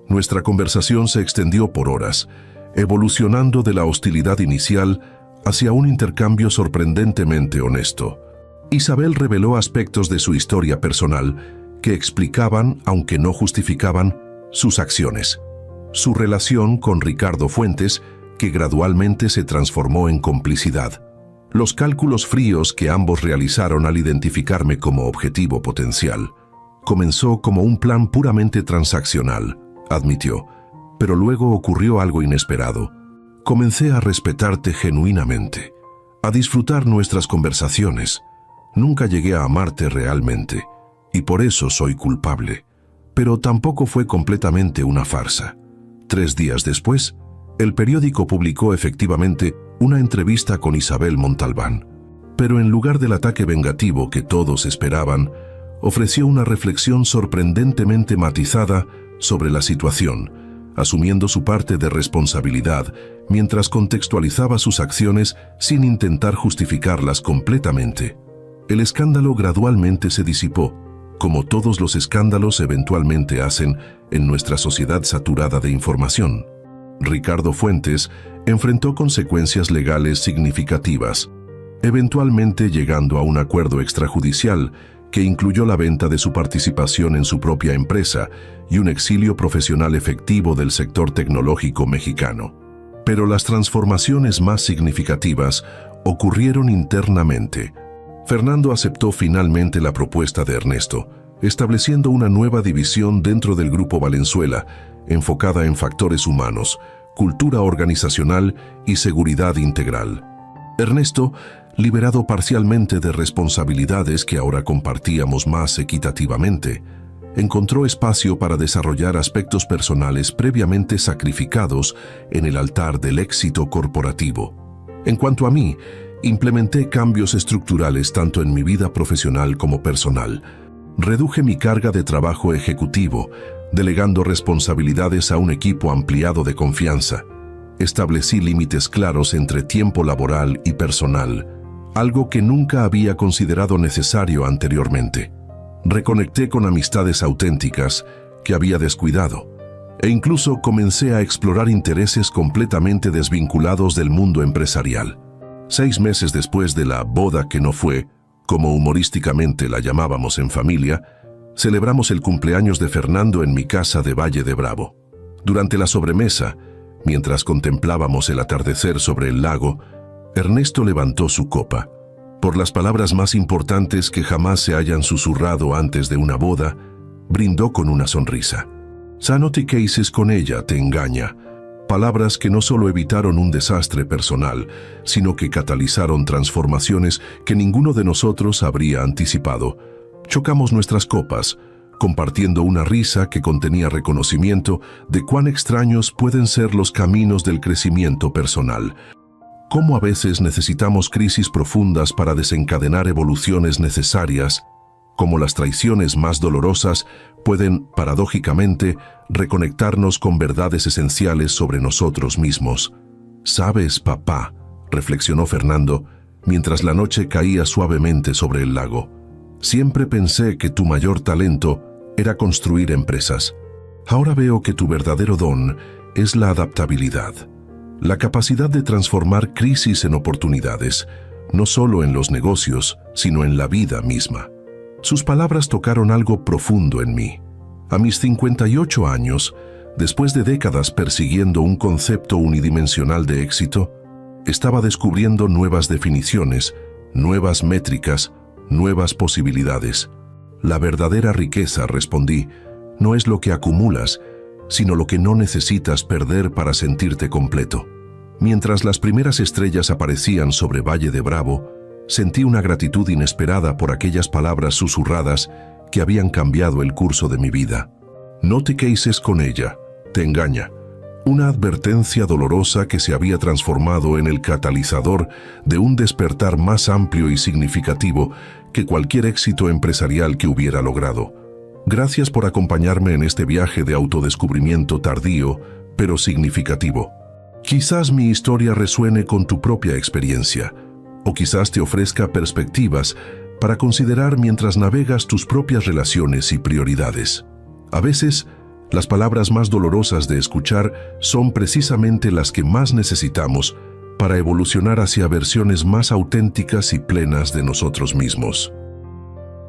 Nuestra conversación se extendió por horas, evolucionando de la hostilidad inicial hacia un intercambio sorprendentemente honesto. Isabel reveló aspectos de su historia personal que explicaban, aunque no justificaban, sus acciones. Su relación con Ricardo Fuentes, que gradualmente se transformó en complicidad. Los cálculos fríos que ambos realizaron al identificarme como objetivo potencial. Comenzó como un plan puramente transaccional, admitió, pero luego ocurrió algo inesperado. Comencé a respetarte genuinamente, a disfrutar nuestras conversaciones. Nunca llegué a amarte realmente, y por eso soy culpable. Pero tampoco fue completamente una farsa. 3 días después, el periódico publicó efectivamente una entrevista con Isabel Montalbán. Pero en lugar del ataque vengativo que todos esperaban, ofreció una reflexión sorprendentemente matizada sobre la situación, asumiendo su parte de responsabilidad mientras contextualizaba sus acciones sin intentar justificarlas completamente. El escándalo gradualmente se disipó, como todos los escándalos eventualmente hacen en nuestra sociedad saturada de información. Ricardo Fuentes enfrentó consecuencias legales significativas, eventualmente llegando a un acuerdo extrajudicial que incluyó la venta de su participación en su propia empresa y un exilio profesional efectivo del sector tecnológico mexicano. Pero las transformaciones más significativas ocurrieron internamente. Fernando aceptó finalmente la propuesta de Ernesto, estableciendo una nueva división dentro del Grupo Valenzuela, enfocada en factores humanos, cultura organizacional y seguridad integral. Ernesto, liberado parcialmente de responsabilidades que ahora compartíamos más equitativamente, encontró espacio para desarrollar aspectos personales previamente sacrificados en el altar del éxito corporativo. En cuanto a mí, implementé cambios estructurales tanto en mi vida profesional como personal. Reduje mi carga de trabajo ejecutivo, delegando responsabilidades a un equipo ampliado de confianza. Establecí límites claros entre tiempo laboral y personal, algo que nunca había considerado necesario anteriormente. Reconecté con amistades auténticas que había descuidado, e incluso comencé a explorar intereses completamente desvinculados del mundo empresarial. 6 meses después de la boda que no fue, como humorísticamente la llamábamos en familia, celebramos el cumpleaños de Fernando en mi casa de Valle de Bravo. Durante la sobremesa, mientras contemplábamos el atardecer sobre el lago, Ernesto levantó su copa. Por las palabras más importantes que jamás se hayan susurrado antes de una boda, brindó con una sonrisa. «No te cases con ella, te engaña». Palabras que no solo evitaron un desastre personal, sino que catalizaron transformaciones que ninguno de nosotros habría anticipado. Chocamos nuestras copas, compartiendo una risa que contenía reconocimiento de cuán extraños pueden ser los caminos del crecimiento personal. Cómo a veces necesitamos crisis profundas para desencadenar evoluciones necesarias, como las traiciones más dolorosas pueden, paradójicamente, reconectarnos con verdades esenciales sobre nosotros mismos. «¿Sabes, papá?», reflexionó Fernando, mientras la noche caía suavemente sobre el lago. «Siempre pensé que tu mayor talento era construir empresas. Ahora veo que tu verdadero don es la adaptabilidad, la capacidad de transformar crisis en oportunidades, no solo en los negocios, sino en la vida misma». Sus palabras tocaron algo profundo en mí. A mis 58 años, después de décadas persiguiendo un concepto unidimensional de éxito, estaba descubriendo nuevas definiciones, nuevas métricas, nuevas posibilidades. La verdadera riqueza, respondí, no es lo que acumulas, sino lo que no necesitas perder para sentirte completo. Mientras las primeras estrellas aparecían sobre Valle de Bravo, sentí una gratitud inesperada por aquellas palabras susurradas que habían cambiado el curso de mi vida. No te cases con ella, te engaña. Una advertencia dolorosa que se había transformado en el catalizador de un despertar más amplio y significativo que cualquier éxito empresarial que hubiera logrado. Gracias por acompañarme en este viaje de autodescubrimiento tardío, pero significativo. Quizás mi historia resuene con tu propia experiencia, o quizás te ofrezca perspectivas para considerar mientras navegas tus propias relaciones y prioridades. A veces, las palabras más dolorosas de escuchar son precisamente las que más necesitamos para evolucionar hacia versiones más auténticas y plenas de nosotros mismos.